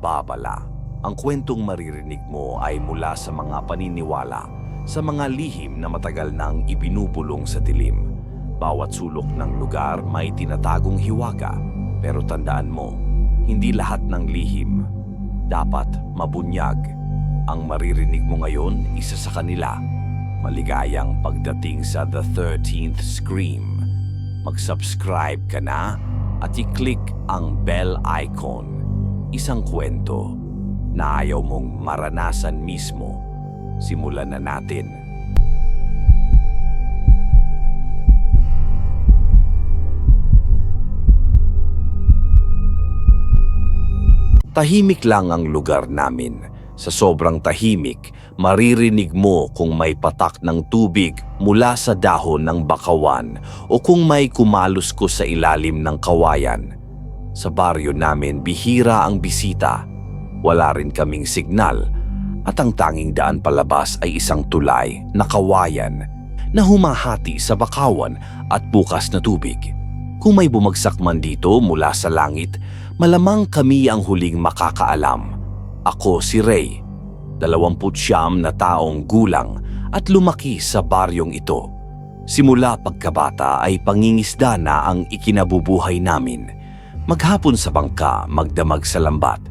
Babala. Ang kwentong maririnig mo ay mula sa mga paniniwala, sa mga lihim na matagal nang ibinubulong sa dilim. Bawat sulok ng lugar may tinatagong hiwaga, pero tandaan mo, hindi lahat ng lihim dapat mabunyag. Ang maririnig mo ngayon, isa sa kanila. Maligayang pagdating sa The 13th Scream. Mag-subscribe ka na at i-click ang bell icon. Isang kwento na ayaw mong maranasan mismo. Simulan na natin. Tahimik lang ang lugar namin. Sa sobrang tahimik, maririnig mo kung may patak ng tubig mula sa dahon ng bakawan o kung may kumaluskos sa ilalim ng kawayan. Sa baryo namin, bihira ang bisita. Wala rin kaming signal at ang tanging daan palabas ay isang tulay na kawayan na humahati sa bakawan at bukas na tubig. Kung may bumagsak man dito mula sa langit, malamang kami ang huling makakaalam. Ako si Ray, 29 na taong gulang at lumaki sa baryong ito. Simula pagkabata ay pangingisda na ang ikinabubuhay namin. Maghapon sa bangka, magdamag sa lambat.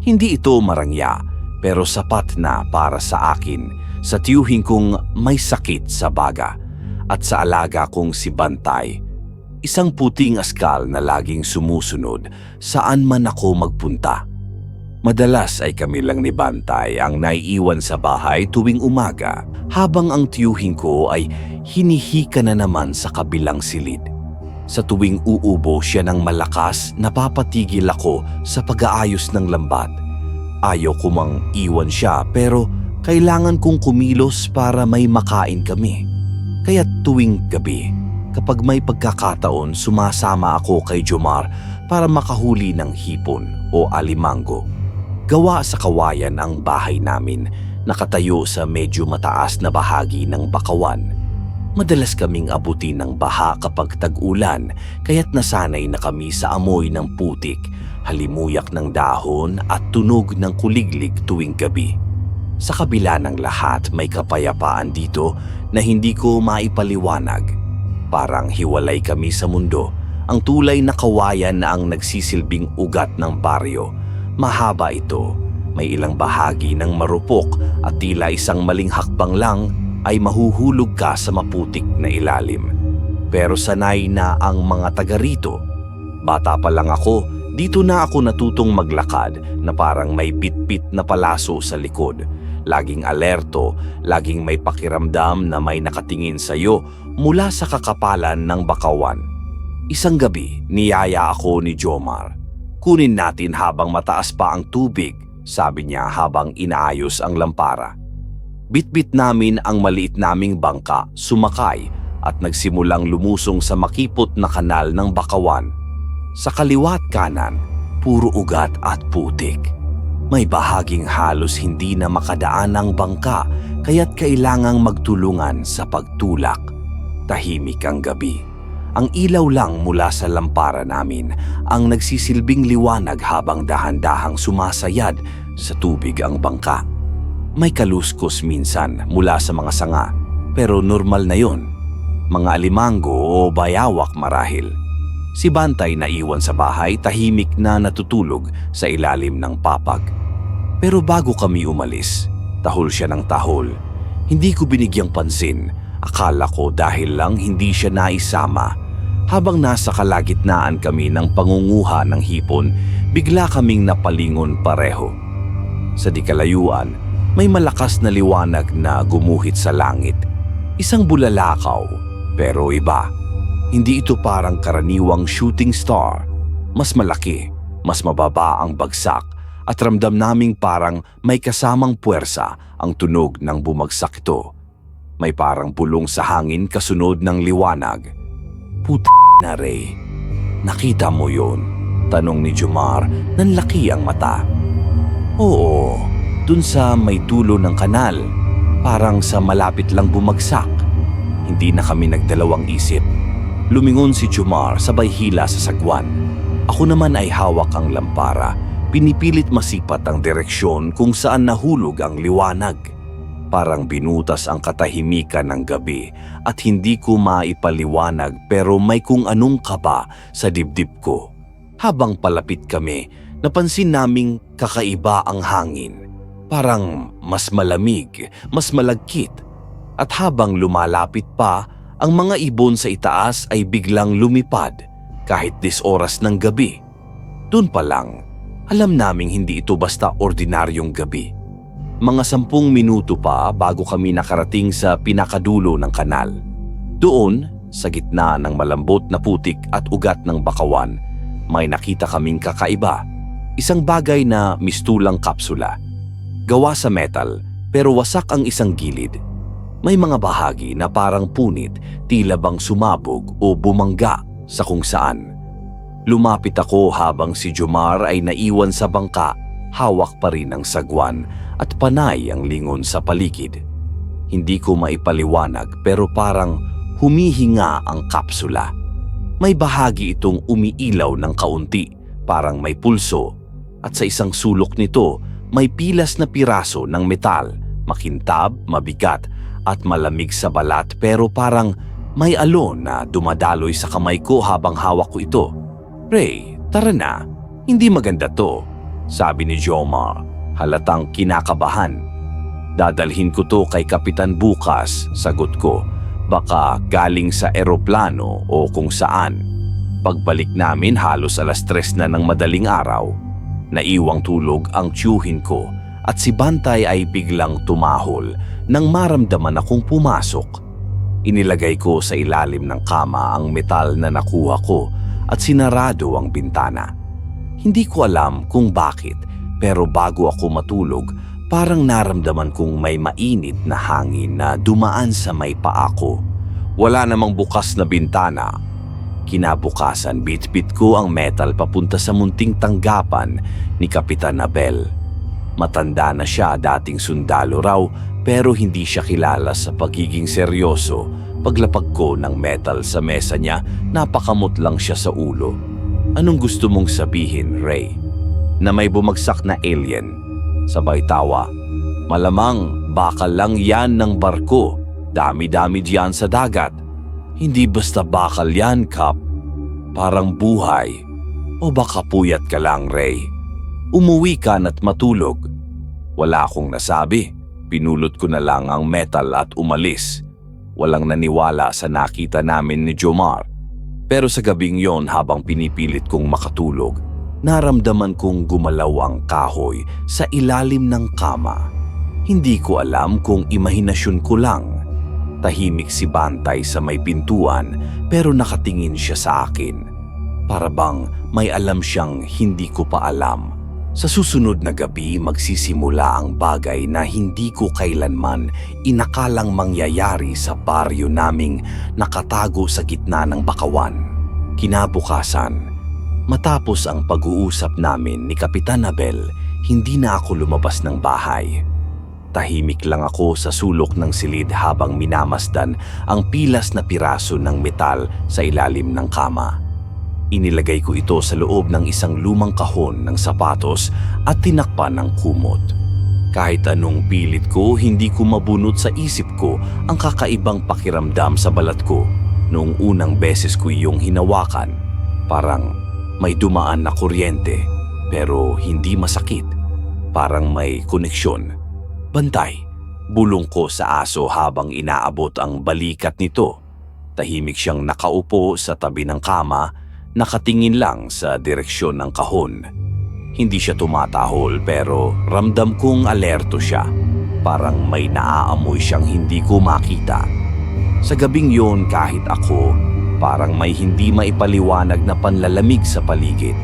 Hindi ito marangya, pero sapat na para sa akin sa tiyuhin kong may sakit sa baga at sa alaga kong si Bantay. Isang puting askal na laging sumusunod saan man ako magpunta. Madalas ay kami lang ni Bantay ang naiiwan sa bahay tuwing umaga habang ang tiyuhin ko ay hinihika na naman sa kabilang silid. Sa tuwing uubo siya ng malakas, napapatigil ako sa pag-aayos ng lambat. Ayaw ko mang iwan siya pero kailangan kong kumilos para may makain kami. Kaya tuwing gabi, kapag may pagkakataon, sumasama ako kay Jomar para makahuli ng hipon o alimango. Gawa sa kawayan ang bahay namin, nakatayo sa medyo mataas na bahagi ng bakawan. Madalas kaming abutin ng baha kapag tag-ulan, kaya't nasanay na kami sa amoy ng putik, halimuyak ng dahon at tunog ng kuliglig tuwing gabi. Sa kabila ng lahat, may kapayapaan dito na hindi ko maipaliwanag. Parang hiwalay kami sa mundo, ang tulay na kawayan na ang nagsisilbing ugat ng baryo. Mahaba ito, may ilang bahagi ng marupok at tila isang maling hakbang lang ay mahuhulog ka sa maputik na ilalim. Pero sanay na ang mga taga rito. Bata pa lang ako, dito na ako natutong maglakad na parang may bit-bit na palaso sa likod. Laging alerto, laging may pakiramdam na may nakatingin sa iyo mula sa kakapalan ng bakawan. Isang gabi, niyaya ako ni Jomar. Kunin natin habang mataas pa ang tubig, sabi niya habang inaayos ang lampara. Bitbit namin ang maliit naming bangka, sumakay at nagsimulang lumusong sa makipot na kanal ng bakawan. Sa kaliwat kanan, puro ugat at putik. May bahaging halos hindi na makadaan ang bangka kaya't kailangang magtulungan sa pagtulak. Tahimik ang gabi. Ang ilaw lang mula sa lampara namin ang nagsisilbing liwanag habang dahan-dahang sumasayad sa tubig ang bangka. May kaluskos minsan mula sa mga sanga, pero normal na yon. Mga alimango o bayawak marahil. Si Bantay na iwan sa bahay, tahimik na natutulog sa ilalim ng papag. Pero bago kami umalis, tahol siya ng tahol. Hindi ko binigyang pansin. Akala ko dahil lang hindi siya naisama. Habang nasa kalagitnaan kami ng pangunguha ng hipon, bigla kaming napalingon pareho. Sa di kalayuan, may malakas na liwanag na gumuhit sa langit. Isang bulalakaw, pero iba. Hindi ito parang karaniwang shooting star. Mas malaki, mas mababa ang bagsak at ramdam naming parang may kasamang puwersa ang tunog ng bumagsak ito. May parang bulong sa hangin kasunod ng liwanag. Puta na Ray, nakita mo yon? Tanong ni Jomar, nanlaki ang mata. Oo, dun sa may dulo ng kanal, parang sa malapit lang bumagsak. Hindi na kami nagdalawang isip. Lumingon si Jomar sabay hila sa sagwan. Ako naman ay hawak ang lampara, Pinipilit masipat ang direksyon kung saan nahulog ang liwanag. Parang binutas ang katahimikan ng gabi at hindi ko maipaliwanag pero may kung anong kaba sa dibdib ko. Habang palapit kami, napansin naming kakaiba ang hangin. Parang mas malamig, mas malagkit. At habang lumalapit pa, ang mga ibon sa itaas ay biglang lumipad kahit 10 oras ng gabi. Doon pa lang, alam naming hindi ito basta ordinaryong gabi. Mga 10 minuto pa bago kami nakarating sa pinakadulo ng kanal. Doon, sa gitna ng malambot na putik at ugat ng bakawan, may nakita kaming kakaiba. Isang bagay na mistulang kapsula. Gawa sa metal pero wasak ang isang gilid. May mga bahagi na parang punit, tila bang sumabog o bumangga sa kung saan. Lumapit ako habang si Jomar ay naiwan sa bangka, hawak pa rin ang sagwan at panay ang lingon sa paligid. Hindi ko maipaliwanag pero parang humihinga ang kapsula. May bahagi itong umiilaw ng kaunti, parang may pulso, at sa isang sulok nito may pilas na piraso ng metal, makintab, mabigat at malamig sa balat pero parang may alon na dumadaloy sa kamay ko habang hawak ko ito. "Ray, tara na. Hindi maganda to," sabi ni Jomar, halatang kinakabahan. "Dadalhin ko to kay Kapitan bukas," sagot ko. "Baka galing sa eroplano o kung saan." Pagbalik namin halos 3:00 na ng madaling araw. Naiwang tulog ang tiyuhin ko at si Bantay ay biglang tumahol nang maramdaman akong pumasok. Inilagay ko sa ilalim ng kama ang metal na nakuha ko at sinarado ang bintana. Hindi ko alam kung bakit pero bago ako matulog, parang naramdaman kong may mainit na hangin na dumaan sa may paa ko. Wala namang bukas na bintana. Kinabukasan, bitbit ko ang metal papunta sa munting tanggapan ni Kapitan Abel. Matanda na siya, dating sundalo raw pero hindi siya kilala sa pagiging seryoso. Paglapag ko ng metal sa mesa niya, napakamot lang siya sa ulo. "Anong gusto mong sabihin, Ray?" "Na may bumagsak na alien." Sabay tawa. "Malamang bakal lang yan ng barko. Dami-dami diyan sa dagat." "Hindi basta bakal yan, Kap. Parang buhay. O baka puyat ka lang, Ray. Umuwi ka na't matulog." Wala akong nasabi. Pinulot ko na lang ang metal at umalis. Walang naniwala sa nakita namin ni Jomar. Pero sa gabing yon habang pinipilit kong makatulog, naramdaman kong gumalaw ang kahoy sa ilalim ng kama. Hindi ko alam kung imahinasyon ko lang. Tahimik si Bantay sa may pintuan pero nakatingin siya sa akin. Para bang may alam siyang hindi ko pa alam. Sa susunod na gabi magsisimula ang bagay na hindi ko kailanman inakalang mangyayari sa baryo naming nakatago sa gitna ng bakawan. Kinabukasan, matapos ang pag-uusap namin ni Kapitan Abel, hindi na ako lumabas ng bahay. Tahimik lang ako sa sulok ng silid habang minamasdan ang pilas na piraso ng metal sa ilalim ng kama. Inilagay ko ito sa loob ng isang lumang kahon ng sapatos at tinakpan ng kumot. Kahit anong pilit ko, hindi ko mabunot sa isip ko ang kakaibang pakiramdam sa balat ko noong unang beses ko iyong hinawakan. Parang may dumaan na kuryente pero hindi masakit. Parang may koneksyon. "Bantay," bulong ko sa aso habang inaabot ang balikat nito. Tahimik siyang nakaupo sa tabi ng kama, nakatingin lang sa direksyon ng kahon. Hindi siya tumatahol pero ramdam kong alerto siya. Parang may naaamoy siyang hindi ko makita. Sa gabing yon kahit ako, parang may hindi maipaliwanag na panlalamig sa paligid.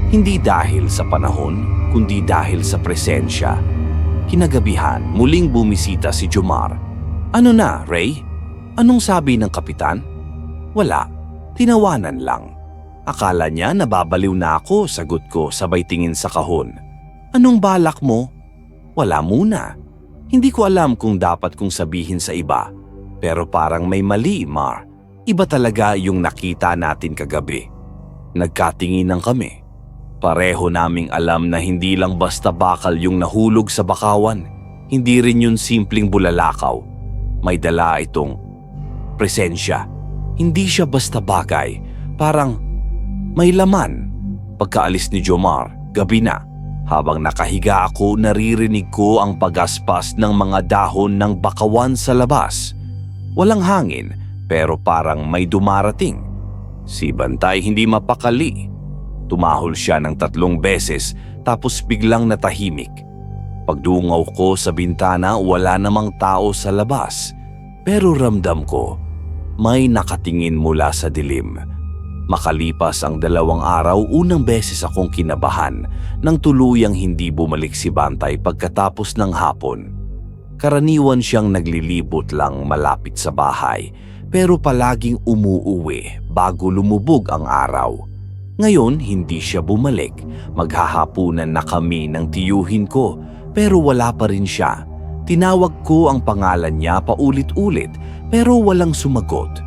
Hindi dahil sa panahon, kundi dahil sa presensya. Kinagabihan, muling bumisita si Jomar. "Ano na, Ray? Anong sabi ng kapitan?" "Wala, tinawanan lang. Akala niya nababaliw na ako," sagot ko sabay tingin sa kahon. "Anong balak mo?" "Wala muna. Hindi ko alam kung dapat kong sabihin sa iba. Pero parang may mali, Mar. Iba talaga yung nakita natin kagabi." Nagkatinginan kami. Pareho naming alam na hindi lang basta bakal yung nahulog sa bakawan. Hindi rin yun simpleng bulalakaw. May dala itong presensya. Hindi siya basta bagay. Parang may laman. Pagkaalis ni Jomar, gabi na. Habang nakahiga ako, naririnig ko ang pagaspas ng mga dahon ng bakawan sa labas. Walang hangin, pero parang may dumarating. Si Bantay hindi mapakali. Tumahol siya ng 3 beses tapos biglang natahimik. Pagdungaw ko sa bintana, wala namang tao sa labas. Pero ramdam ko, may nakatingin mula sa dilim. Makalipas ang 2 araw, unang beses akong kinabahan nang tuluyang hindi bumalik si Bantay pagkatapos ng hapon. Karaniwan siyang naglilibot lang malapit sa bahay, pero palaging umuuwi bago lumubog ang araw. Ngayon, hindi siya bumalik. Maghahapunan na kami ng tiyuhin ko, pero wala pa rin siya. Tinawag ko ang pangalan niya paulit-ulit, pero walang sumagot.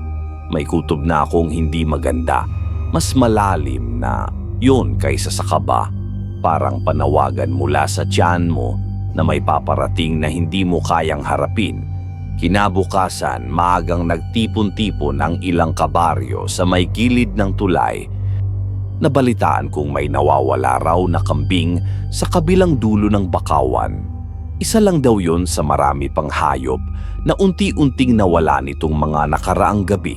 May kutob na akong hindi maganda. Mas malalim na yun kaysa sa kaba. Parang panawagan mula sa tiyan mo na may paparating na hindi mo kayang harapin. Kinabukasan, maagang nagtipon-tipon ang ilang kabaryo sa may gilid ng tulay. Nabalitaan kong may nawawala raw na kambing sa kabilang dulo ng bakawan. Isa lang daw yun sa marami pang hayop na unti-unting nawala nitong mga nakaraang gabi.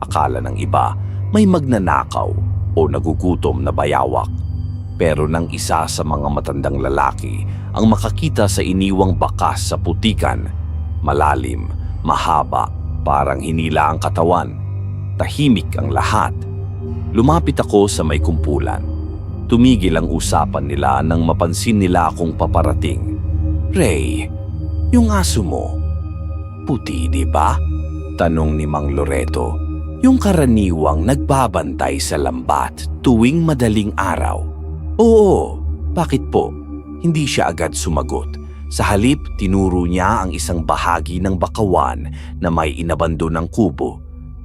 Akala ng iba may magnanakaw o nagugutom na bayawak. Pero nang isa sa mga matandang lalaki ang makakita sa iniwang bakas sa putikan, malalim, mahaba, parang hinila ang katawan. Tahimik ang lahat. Lumapit ako sa may kumpulan. Tumigil ang usapan nila nang mapansin nila akong paparating. "Ray, yung aso mo, puti di ba?" Tanong ni Mang Loreto. "Yung karaniwang nagbabantay sa lambat tuwing madaling araw." "Oo, bakit po?" Hindi siya agad sumagot. Sa halip, tinuro niya ang isang bahagi ng bakawan na may inabandonang kubo.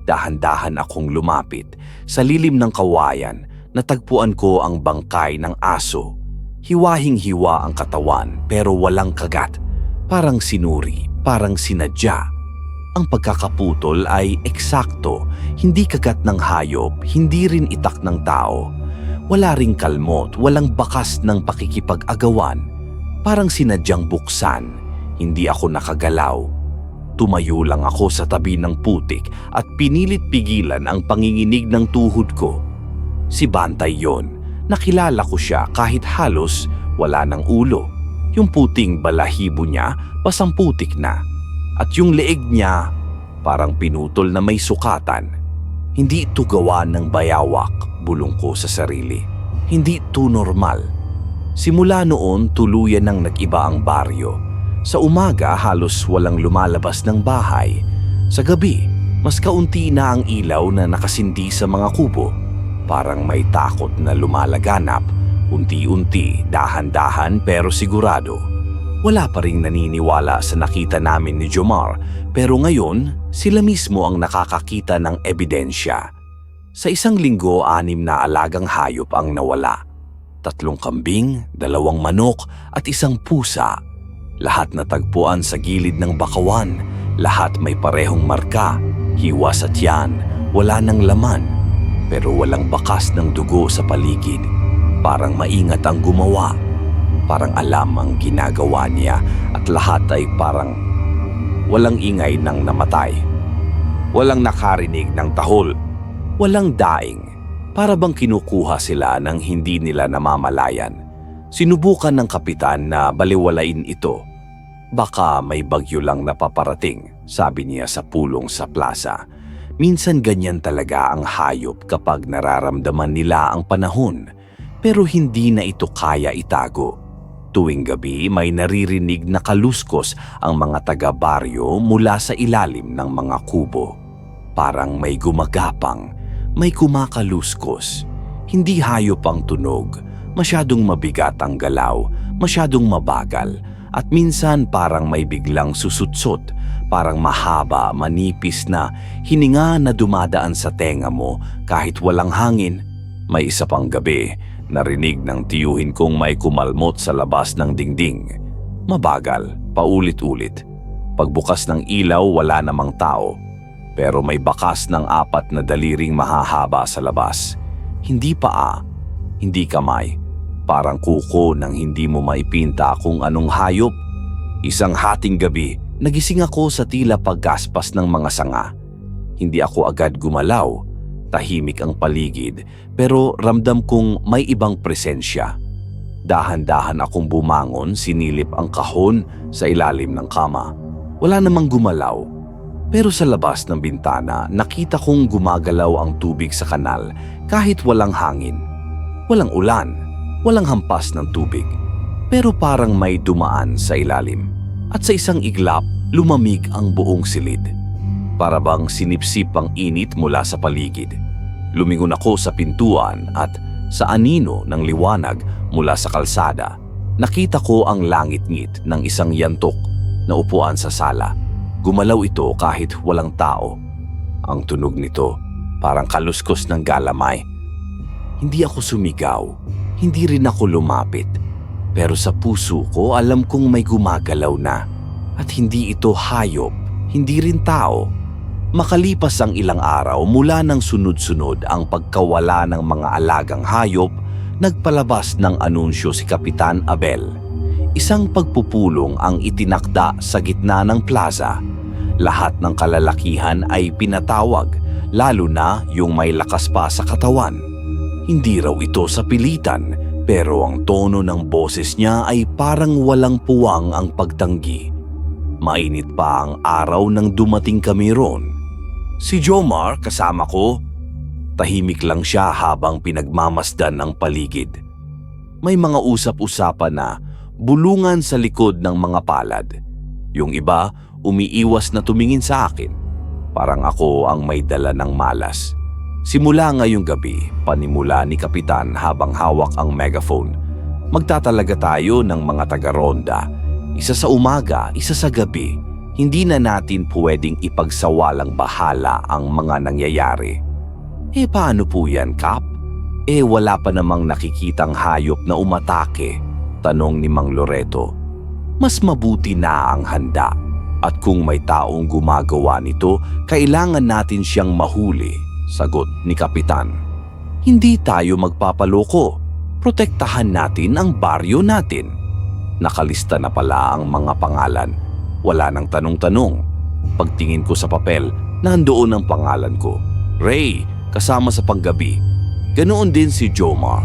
Dahan-dahan akong lumapit. Sa lilim ng kawayan, natagpuan ko ang bangkay ng aso. Hiwahing-hiwa ang katawan pero walang kagat. Parang sinuri, parang sinadya. Ang pagkakaputol ay eksakto, hindi kagat ng hayop, hindi rin itak ng tao. Wala ring kalmot, walang bakas ng pakikipag-agawan. Parang sinadyang buksan, hindi ako nakagalaw. Tumayo lang ako sa tabi ng putik at pinilit pigilan ang panginginig ng tuhod ko. Si Bantay yon. Nakilala ko siya kahit halos wala ng ulo. Yung puting balahibo niya basang putik na. At yung leeg niya parang pinutol na may sukatan. Hindi ito gawa ng bayawak, bulong ko sa sarili. Hindi ito normal. Simula noon, tuluyan nang nag-iba ang baryo. Sa umaga, halos walang lumalabas ng bahay. Sa gabi, mas kaunti na ang ilaw na nakasindi sa mga kubo. Parang may takot na lumalaganap. Unti-unti, dahan-dahan pero sigurado. Wala pa ring naniniwala sa nakita namin ni Jomar, pero ngayon, sila mismo ang nakakakita ng ebidensya. Sa 1 linggo, 6 na alagang hayop ang nawala. 3 kambing, 2 manok at 1 pusa. Lahat natagpuan sa gilid ng bakawan. Lahat may parehong marka, hiwa sa tiyan, wala ng laman. Pero walang bakas ng dugo sa paligid. Parang maingat ang gumawa. Parang alam ang ginagawa niya at lahat ay parang walang ingay ng namatay. Walang nakarinig ng tahol. Walang daing. Para bang kinukuha sila ng hindi nila namamalayan. Sinubukan ng kapitan na baliwalain ito. "Baka may bagyo lang napaparating," sabi niya sa pulong sa plaza. Minsan ganyan talaga ang hayop kapag nararamdaman nila ang panahon, pero hindi na ito kaya itago. Tuwing gabi may naririnig na kaluskos ang mga taga-baryo mula sa ilalim ng mga kubo. Parang may gumagapang, may kumakaluskos. Hindi hayop ang tunog, masyadong mabigat ang galaw, masyadong mabagal, at minsan parang may biglang susutsot, parang mahaba, manipis na hininga na dumadaan sa tenga mo kahit walang hangin. May isa pang gabi, Narinig ng tiyuhin kong may kumalmot sa labas ng dingding. Mabagal, paulit-ulit. Pagbukas ng ilaw, wala namang tao. Pero may bakas ng 4 na daliring mahahaba sa labas. Hindi paa, hindi kamay. Parang kuko nang hindi mo maipinta kung anong hayop. Isang hating gabi, nagising ako sa tila paggaspas ng mga sanga. Hindi ako agad gumalaw. Tahimik ang paligid, pero ramdam kong may ibang presensya. Dahan-dahan akong bumangon, sinilip ang kahon sa ilalim ng kama. Wala namang gumalaw. Pero sa labas ng bintana, nakita kong gumagalaw ang tubig sa kanal kahit walang hangin. Walang ulan, walang hampas ng tubig. Pero parang may dumaan sa ilalim. At sa isang iglap, lumamig ang buong silid. Para bang sinipsip ang init mula sa paligid. Lumingon ako sa pintuan at sa anino ng liwanag mula sa kalsada, nakita ko ang langit-ngit ng isang yantok na upuan sa sala. Gumalaw ito kahit walang tao. Ang tunog nito parang kaluskos ng galamay. Hindi ako sumigaw, hindi rin ako lumapit. Pero sa puso ko alam kong may gumagalaw na. At hindi ito hayop, hindi rin tao. Makalipas ang ilang araw mula nang sunod-sunod ang pagkawala ng mga alagang hayop, nagpalabas ng anunsyo si Kapitan Abel. Isang pagpupulong ang itinakda sa gitna ng plaza. Lahat ng kalalakihan ay pinatawag, lalo na yung may lakas pa sa katawan. Hindi raw ito sa pilitan, pero ang tono ng boses niya ay parang walang puwang ang pagtanggi. Mainit pa ang araw nang dumating kami roon. Si Jomar kasama ko. Tahimik lang siya habang pinagmamasdan ang paligid. May mga usap-usapan na bulungan sa likod ng mga palad. Yung iba umiiwas na tumingin sa akin. Parang ako ang may dala ng malas. Simula ngayong gabi, panimula ni Kapitan habang hawak ang megaphone. Magtatalaga tayo ng mga taga-ronda. Isa sa umaga, isa sa gabi. Hindi na natin pwedeng ipagsawalang bahala ang mga nangyayari. Paano po yan, Kap? Wala pa namang nakikitang hayop na umatake, tanong ni Mang Loreto. Mas mabuti na ang handa. At kung may taong gumagawa nito, kailangan natin siyang mahuli, sagot ni Kapitan. Hindi tayo magpapaloko. Protektahan natin ang baryo natin. Nakalista na pala ang mga pangalan. Wala nang tanong-tanong. Pagtingin ko sa papel, nandoon ang pangalan ko. Ray, kasama sa panggabi. Ganoon din si Jomar.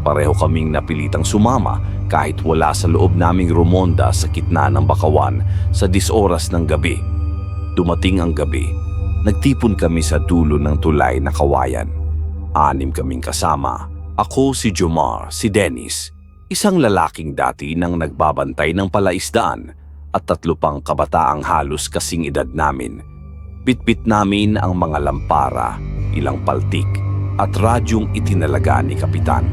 Pareho kaming napilitang sumama kahit wala sa loob naming rumonda sa gitna ng Bakawan sa 10 oras ng gabi. Dumating ang gabi. Nagtipon kami sa dulo ng tulay na kawayan. 6 kaming kasama. Ako, si Jomar, si Dennis, isang lalaking dati nang nagbabantay ng palaisdaan, at 3 pang kabataang halos kasing edad namin. Bitbit namin ang mga lampara, ilang paltik, at radyong itinalaga ni Kapitan.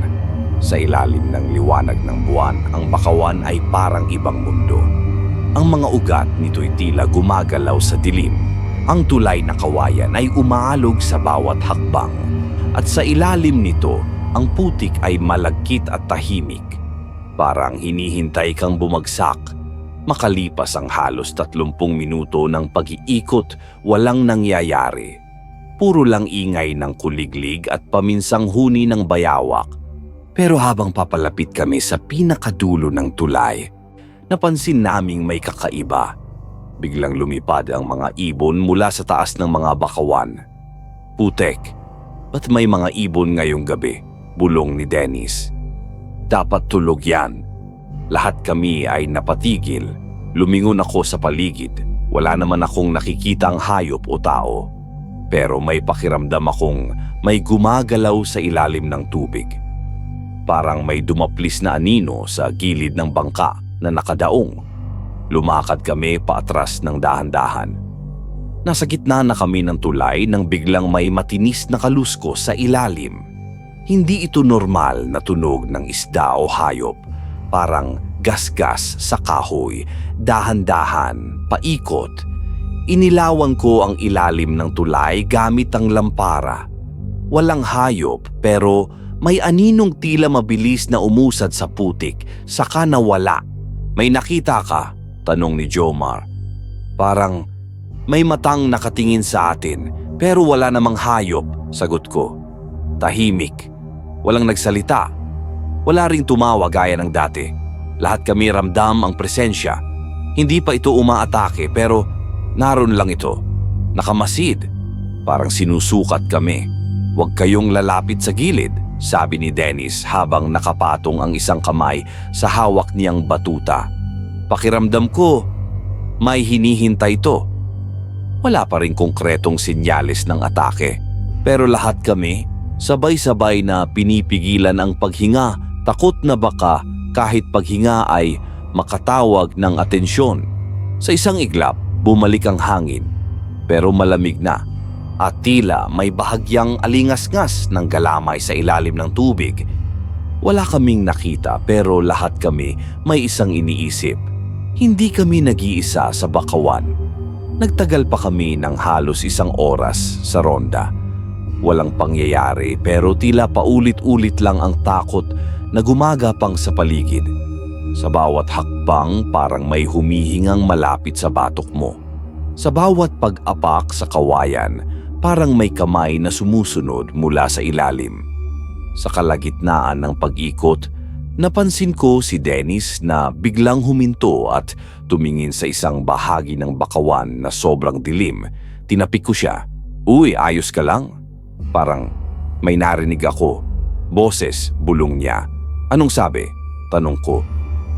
Sa ilalim ng liwanag ng buwan, ang Bakawan ay parang ibang mundo. Ang mga ugat nito'y tila gumagalaw sa dilim. Ang tulay na kawayan ay umaalog sa bawat hakbang. At sa ilalim nito, ang putik ay malagkit at tahimik. Parang hinihintay kang bumagsak. Makalipas ang halos 30 minuto ng pag-iikot, walang nangyayari. Puro lang ingay ng kuliglig at paminsang huni ng bayawak. Pero habang papalapit kami sa pinakadulo ng tulay, napansin naming may kakaiba. Biglang lumipad ang mga ibon mula sa taas ng mga Bakawan. Putek, ba't may mga ibon ngayong gabi? Bulong ni Dennis. Dapat tulog yan. Lahat kami ay napatigil. Lumingon ako sa paligid. Wala naman akong nakikitang hayop o tao. Pero may pakiramdam akong may gumagalaw sa ilalim ng tubig. Parang may dumaplis na anino sa gilid ng bangka na nakadaong. Lumakad kami paatras ng dahan-dahan. Nasa gitna na kami ng tulay nang biglang may matinis na kalusko sa ilalim. Hindi ito normal na tunog ng isda o hayop. Parang gasgas sa kahoy, dahan-dahan, paikot. Inilawan ko ang ilalim ng tulay gamit ang lampara. Walang hayop pero May aninong tila mabilis na umusad sa putik, saka nawala. May nakita ka? Tanong ni Jomar. Parang may matang nakatingin sa atin, pero wala namang hayop, sagot ko. Tahimik. Walang nagsalita. Wala ring tumawa gaya ng dati. Lahat kami ramdam ang presensya. Hindi pa ito umaatake pero naroon lang ito. Nakamasid. Parang sinusukat kami. Huwag kayong lalapit sa gilid, sabi ni Dennis habang nakapatong ang isang kamay sa hawak niyang batuta. Pakiramdam ko, may hinihintay ito. Wala pa rin konkretong senyales ng atake. Pero lahat kami, sabay-sabay na pinipigilan ang paghinga, takot na baka kahit paghinga ay makatawag ng atensyon. Sa isang iglap, bumalik ang hangin, pero malamig na. At tila may bahagyang alingas-ngas ng galamay sa ilalim ng tubig. Wala kaming nakita pero lahat kami may isang iniisip. Hindi kami nag-iisa sa Bakawan. Nagtagal pa kami ng halos 1 oras sa ronda. Walang pangyayari pero tila paulit-ulit lang ang takot na gumagapang sa paligid. Sa bawat hakbang parang may humihingang malapit sa batok mo. Sa bawat pag-apak sa kawayan, parang may kamay na sumusunod mula sa ilalim. Sa kalagitnaan ng pag-ikot, napansin ko si Dennis na biglang huminto at tumingin sa isang bahagi ng Bakawan na sobrang dilim. Tinapik ko siya. Uy, ayos ka lang? Parang may narinig ako. Boses, bulong niya. Anong sabi? Tanong ko.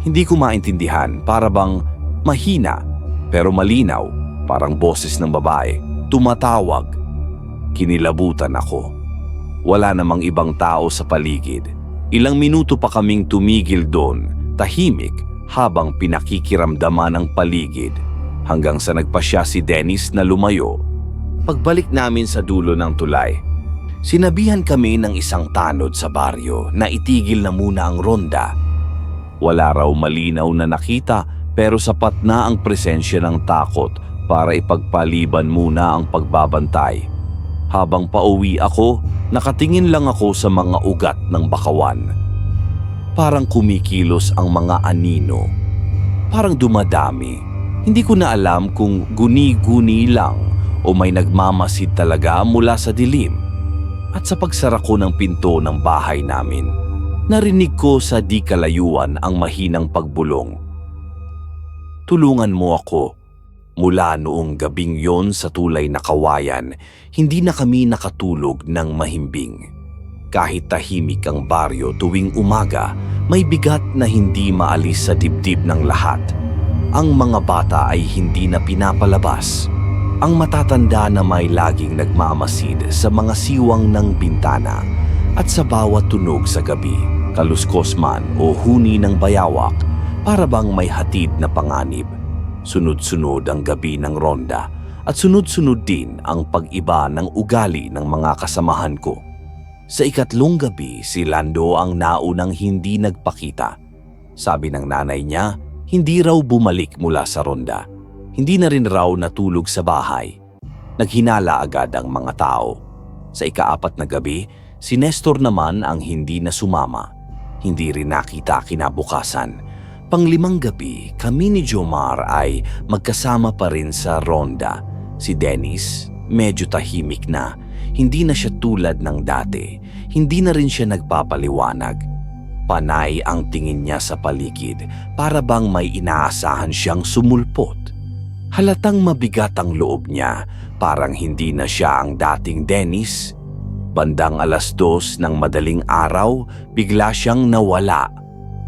Hindi ko maintindihan, para bang mahina, pero malinaw, parang boses ng babae. Tumatawag. Kinilabutan ako. Wala namang ibang tao sa paligid. Ilang minuto pa kaming tumigil doon, tahimik, habang pinakikiramdaman ang paligid, hanggang sa nagpasya si Dennis na lumayo. Pagbalik namin sa dulo ng tulay, sinabihan kami ng isang tanod sa baryo na itigil na muna ang ronda. Wala raw malinaw na nakita pero sapat na ang presensya ng takot para ipagpaliban muna ang pagbabantay. Habang pauwi ako, nakatingin lang ako sa mga ugat ng Bakawan. Parang kumikilos ang mga anino. Parang dumadami. Hindi ko na alam kung guni-guni lang o may nagmamasid talaga mula sa dilim. At sa pagsara ko ng pinto ng bahay namin, narinig ko sa di kalayuan ang mahinang pagbulong. Tulungan mo ako. Mula noong gabing yon sa tulay na kawayan, hindi na kami nakatulog ng mahimbing. Kahit tahimik ang baryo tuwing umaga, may bigat na hindi maalis sa dibdib ng lahat. Ang mga bata ay hindi na pinapalabas. Ang matatanda na may laging nagmamasid sa mga siwang ng bintana at sa bawat tunog sa gabi, kaluskos man o huni ng bayawak, para bang may hatid na panganib. Sunod-sunod ang gabi ng ronda at sunod-sunod din ang pag-iba ng ugali ng mga kasamahan ko. Sa ikatlong gabi, si Lando ang naunang hindi nagpakita. Sabi ng nanay niya, hindi raw bumalik mula sa ronda. Hindi na rin raw natulog sa bahay. Naghinala agad ang mga tao. Sa ika-4 na gabi, si Nestor naman ang hindi na sumama. Hindi rin nakita kinabukasan. Pang-5 gabi, kami ni Jomar ay magkasama pa rin sa ronda. Si Dennis, medyo tahimik na. Hindi na siya tulad ng dati. Hindi na rin siya nagpapaliwanag. Panay ang tingin niya sa paligid, para bang may inaasahan siyang sumulpot. Halatang mabigat ang loob niya, parang hindi na siya ang dating Dennis. Bandang 2:00 ng madaling araw, bigla siyang nawala.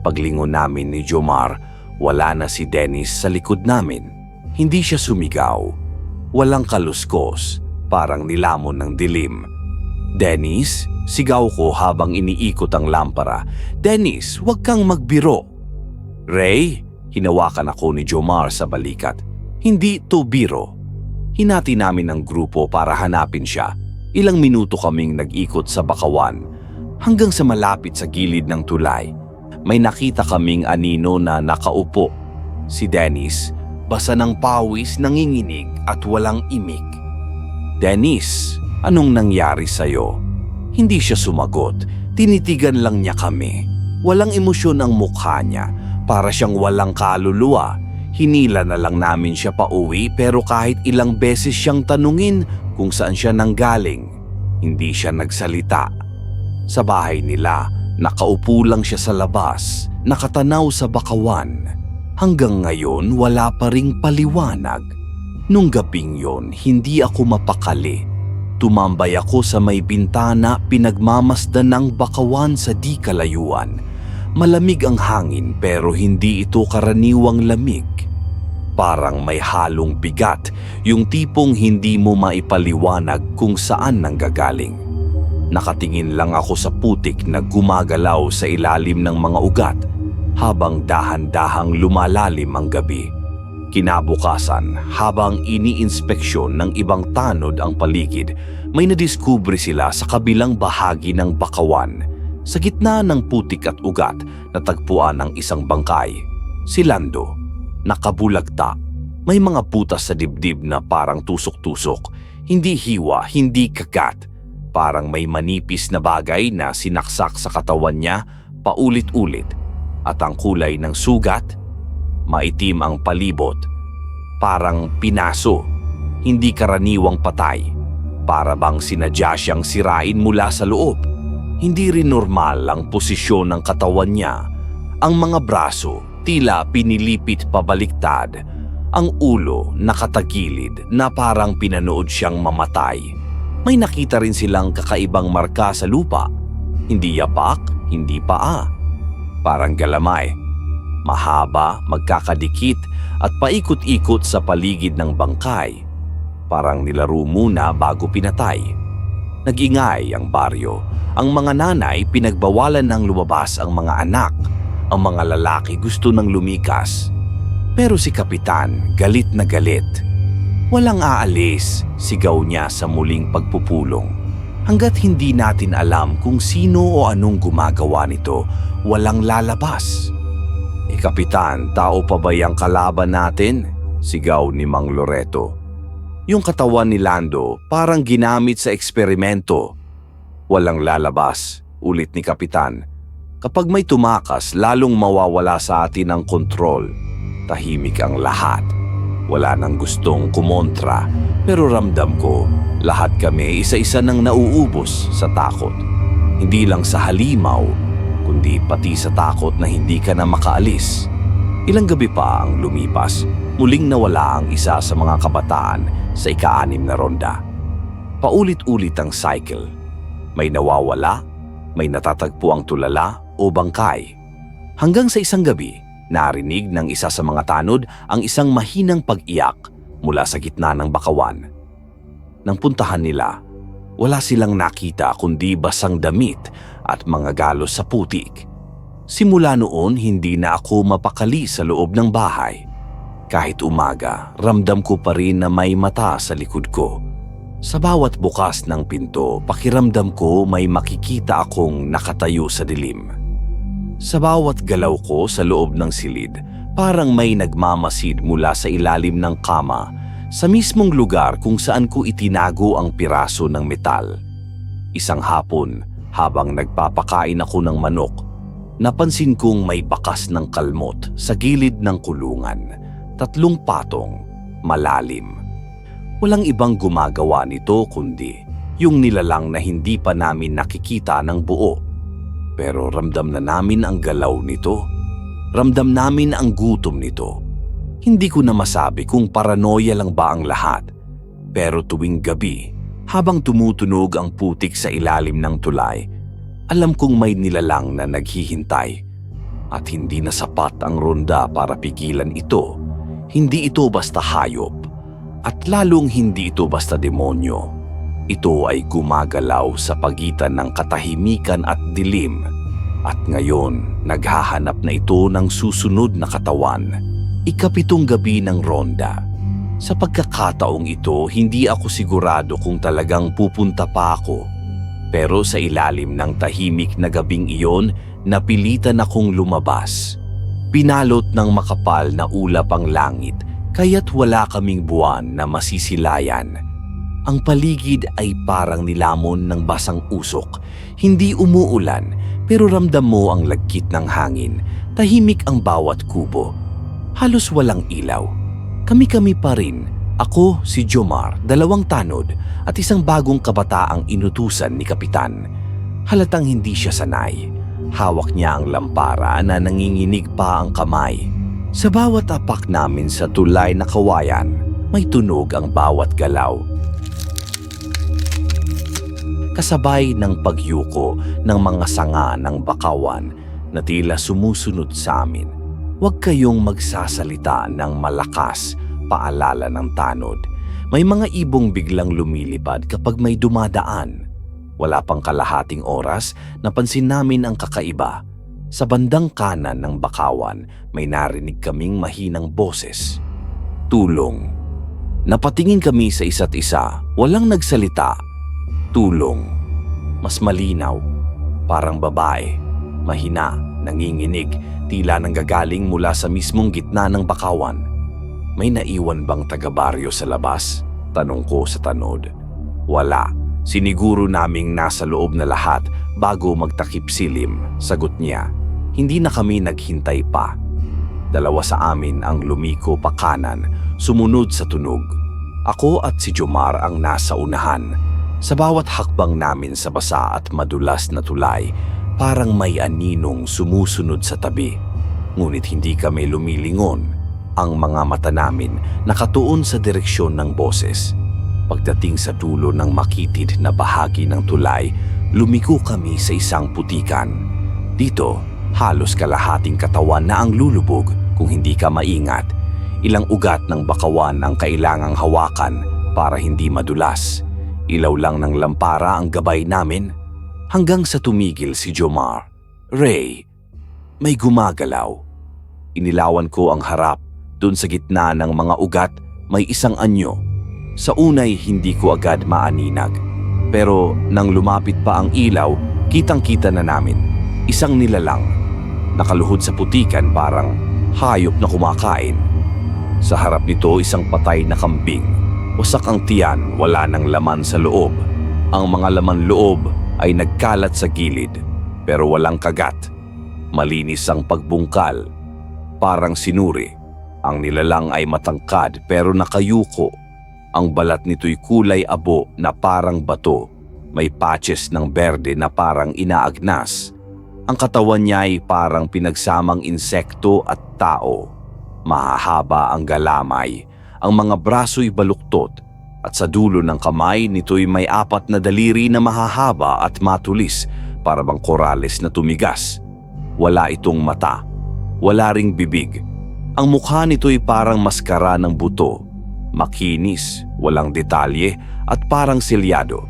Paglingon namin ni Jomar, wala na si Dennis sa likod namin. Hindi siya sumigaw. Walang kaluskos, parang nilamon ng dilim. Dennis, sigaw ko habang iniikot ang lampara. Dennis, huwag kang magbiro. Ray, hinawakan ako ni Jomar sa balikat. Hindi to biro. Hinati namin ang grupo para hanapin siya. Ilang minuto kaming nag-ikot sa Bakawan hanggang sa malapit sa gilid ng tulay. May nakita kaming anino na nakaupo. Si Dennis, basa ng pawis, nanginginig at walang imik. Dennis, anong nangyari sa'yo? Hindi siya sumagot, Tinitigan lang niya kami. Walang emosyon ang mukha niya, para siyang walang kaluluwa. Hinila na lang namin siya pauwi pero kahit ilang beses siyang tanungin kung saan siya nanggaling, hindi siya nagsalita. Sa bahay nila, nakaupo lang siya sa labas, nakatanaw sa bakawan. Hanggang ngayon wala pa ring paliwanag. Nung gabing yon, hindi ako mapakali. Tumambay ako sa may bintana, pinagmamasdan ng bakawan sa di kalayuan. Malamig ang hangin pero hindi ito karaniwang lamig. Parang may halong bigat, yung tipong hindi mo maipaliwanag kung saan nanggagaling. Nakatingin lang ako sa putik na gumagalaw sa ilalim ng mga ugat habang dahan-dahang lumalalim ang gabi. Kinabukasan, habang iniinspeksyon ng ibang tanod ang paligid, may nadiskubre sila sa kabilang bahagi ng bakawan. Sa gitna ng putik at ugat, natagpuan ang isang bangkay. Si Lando, nakabulagta. May mga butas sa dibdib na parang tusok-tusok. Hindi hiwa, hindi kagat. Parang may manipis na bagay na sinaksak sa katawan niya paulit-ulit. At ang kulay ng sugat, maitim ang palibot, parang pinaso, hindi karaniwang patay. Para bang sinadya siyang sirain mula sa loob. Hindi rin normal ang posisyon ng katawan niya. Ang mga braso, tila pinilipit pabaliktad. Ang ulo, nakatagilid na parang pinanood siyang mamatay. May nakita rin silang kakaibang marka sa lupa. Hindi yapak, hindi paa. Parang galamay. Mahaba, magkakadikit at paikot-ikot sa paligid ng bangkay. Parang nilaro muna bago pinatay. Nag-ingay ang baryo. Ang mga nanay pinagbawalan ng lumabas ang mga anak. Ang mga lalaki gusto ng lumikas. Pero si Kapitan, galit na galit. Walang aalis, sigaw niya sa muling pagpupulong. Hanggat hindi natin alam kung sino o anong gumagawa nito, walang lalabas. Kapitan, tao pa ba yung kalaban natin? Sigaw ni Mang Loreto. Yung katawan ni Lando parang ginamit sa eksperimento. Walang lalabas, ulit ni Kapitan. Kapag may tumakas, lalong mawawala sa atin ang kontrol. Tahimik ang lahat. Wala nang gustong kumontra, pero ramdam ko, lahat kami isa-isa nang nauubos sa takot. Hindi lang sa halimaw, kundi pati sa takot na hindi ka na makaalis. Ilang gabi pa ang lumipas, muling nawala ang isa sa mga kabataan sa ika-6 na ronda. Paulit-ulit ang cycle. May nawawala, may natatagpo ang tulala o bangkay. Hanggang sa isang gabi, narinig ng isa sa mga tanod ang isang mahinang pag-iyak mula sa gitna ng bakawan. Nang puntahan nila, wala silang nakita kundi basang damit at mga galos sa putik. Simula noon, hindi na ako mapakali sa loob ng bahay. Kahit umaga, ramdam ko pa rin na may mata sa likod ko. Sa bawat bukas ng pinto, pakiramdam ko may makikita akong nakatayo sa dilim. Sa bawat galaw ko sa loob ng silid, parang may nagmamasid mula sa ilalim ng kama sa mismong lugar kung saan ko itinago ang piraso ng metal. Isang hapon, habang nagpapakain ako ng manok, napansin kong may bakas ng kalmot sa gilid ng kulungan. 3 patong, malalim. Walang ibang gumagawa nito kundi yung nilalang na hindi pa namin nakikita ng buo. Pero ramdam na namin ang galaw nito. Ramdam namin ang gutom nito. Hindi ko na masabi kung paranoia lang ba ang lahat. Pero tuwing gabi, habang tumutunog ang putik sa ilalim ng tulay, alam kong may nilalang na naghihintay. At hindi na sapat ang ronda para pigilan ito. Hindi ito basta hayop. At lalong hindi ito basta demonyo. Ito ay gumagalaw sa pagitan ng katahimikan at dilim. At ngayon, naghahanap na ito ng susunod na katawan. 7 gabi ng ronda. Sa pagkakataong ito, hindi ako sigurado kung talagang pupunta pa ako. Pero sa ilalim ng tahimik na gabing iyon, napilitan akong lumabas. Pinalot ng makapal na ulap ang langit, kaya't wala kaming buwan na masisilayan. Ang paligid ay parang nilamon ng basang usok. Hindi umuulan, pero ramdam mo ang lagkit ng hangin. Tahimik ang bawat kubo. Halos walang ilaw. Kami-kami pa rin. Ako, si Jomar, 2 tanod at isang bagong kabataang inutusan ni Kapitan. Halatang hindi siya sanay. Hawak niya ang lampara na nanginginig pa ang kamay. Sa bawat apak namin sa tulay na kawayan, may tunog ang bawat galaw. Kasabay ng pagyuko ng mga sanga ng bakawan na tila sumusunod sa amin. Huwag kayong magsasalita ng malakas, paalala ng tanod. May mga ibong biglang lumilipad kapag may dumadaan. Wala pang kalahating oras, napansin namin ang kakaiba. Sa bandang kanan ng bakawan, may narinig kaming mahinang boses. Tulong. Napatingin kami sa isa't isa, walang nagsalita. Tulong. Mas malinaw, parang babae, mahina, nanginginig, tila nanggagaling mula sa mismong gitna ng bakawan. May naiwan bang taga-baryo sa labas? Tanong ko sa tanod. Wala. Siniguro naming nasa loob na lahat bago magtakip silim, sagot niya. Hindi na kami naghintay pa. 2 sa amin ang lumiko pa kanan, sumunod sa tunog. Ako at si Jomar ang nasa unahan. Sa bawat hakbang namin sa basa at madulas na tulay, parang may aninong sumusunod sa tabi. Ngunit hindi kami lumilingon. Ang mga mata namin nakatuon sa direksyon ng boses. Pagdating sa dulo ng makitid na bahagi ng tulay, lumiko kami sa isang putikan. Dito, halos kalahating katawan na ang lulubog kung hindi ka maingat. Ilang ugat ng bakawan ang kailangang hawakan para hindi madulas. Ilaw lang ng lampara ang gabay namin hanggang sa tumigil si Jomar. Ray, may gumagalaw. Inilawan ko ang harap. Doon sa gitna ng mga ugat, may isang anyo. Sa unay, hindi ko agad maaninag. Pero nang lumapit pa ang ilaw, kitang-kita na namin. Isang nilalang. Nakaluhod sa putikan parang hayop na kumakain. Sa harap nito, isang patay na kambing. Wasak ang tiyan, wala nang laman sa loob. Ang mga laman loob ay nagkalat sa gilid, pero walang kagat. Malinis ang pagbungkal, parang sinuri. Ang nilalang ay matangkad pero nakayuko. Ang balat nito'y kulay abo na parang bato. May patches ng berde na parang inaagnas. Ang katawan niya ay parang pinagsamang insekto at tao. Mahahaba ang galamay. Ang mga braso'y baluktot at sa dulo ng kamay nito'y may 4 na daliri na mahahaba at matulis para bang korales na tumigas. Wala itong mata, wala ring bibig. Ang mukha nito'y parang maskara ng buto, makinis, walang detalye at parang selyado.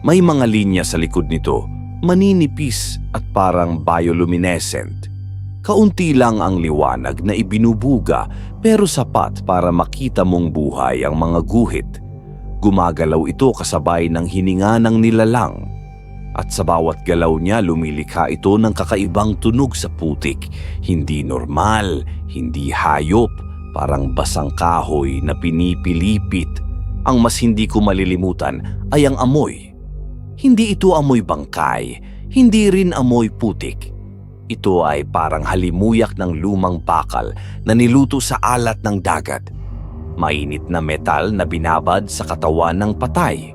May mga linya sa likod nito, maninipis at parang bioluminescent. Kaunti lang ang liwanag na ibinubuga pero sapat para makita mong buhay ang mga guhit. Gumagalaw ito kasabay ng hininga ng nilalang. At sa bawat galaw niya lumilikha ito ng kakaibang tunog sa putik. Hindi normal, hindi hayop, parang basang kahoy na pinipilipit. Ang mas hindi ko malilimutan ay ang amoy. Hindi ito amoy bangkay, hindi rin amoy putik. Ito ay parang halimuyak ng lumang bakal na niluto sa alat ng dagat. Mainit na metal na binabad sa katawan ng patay.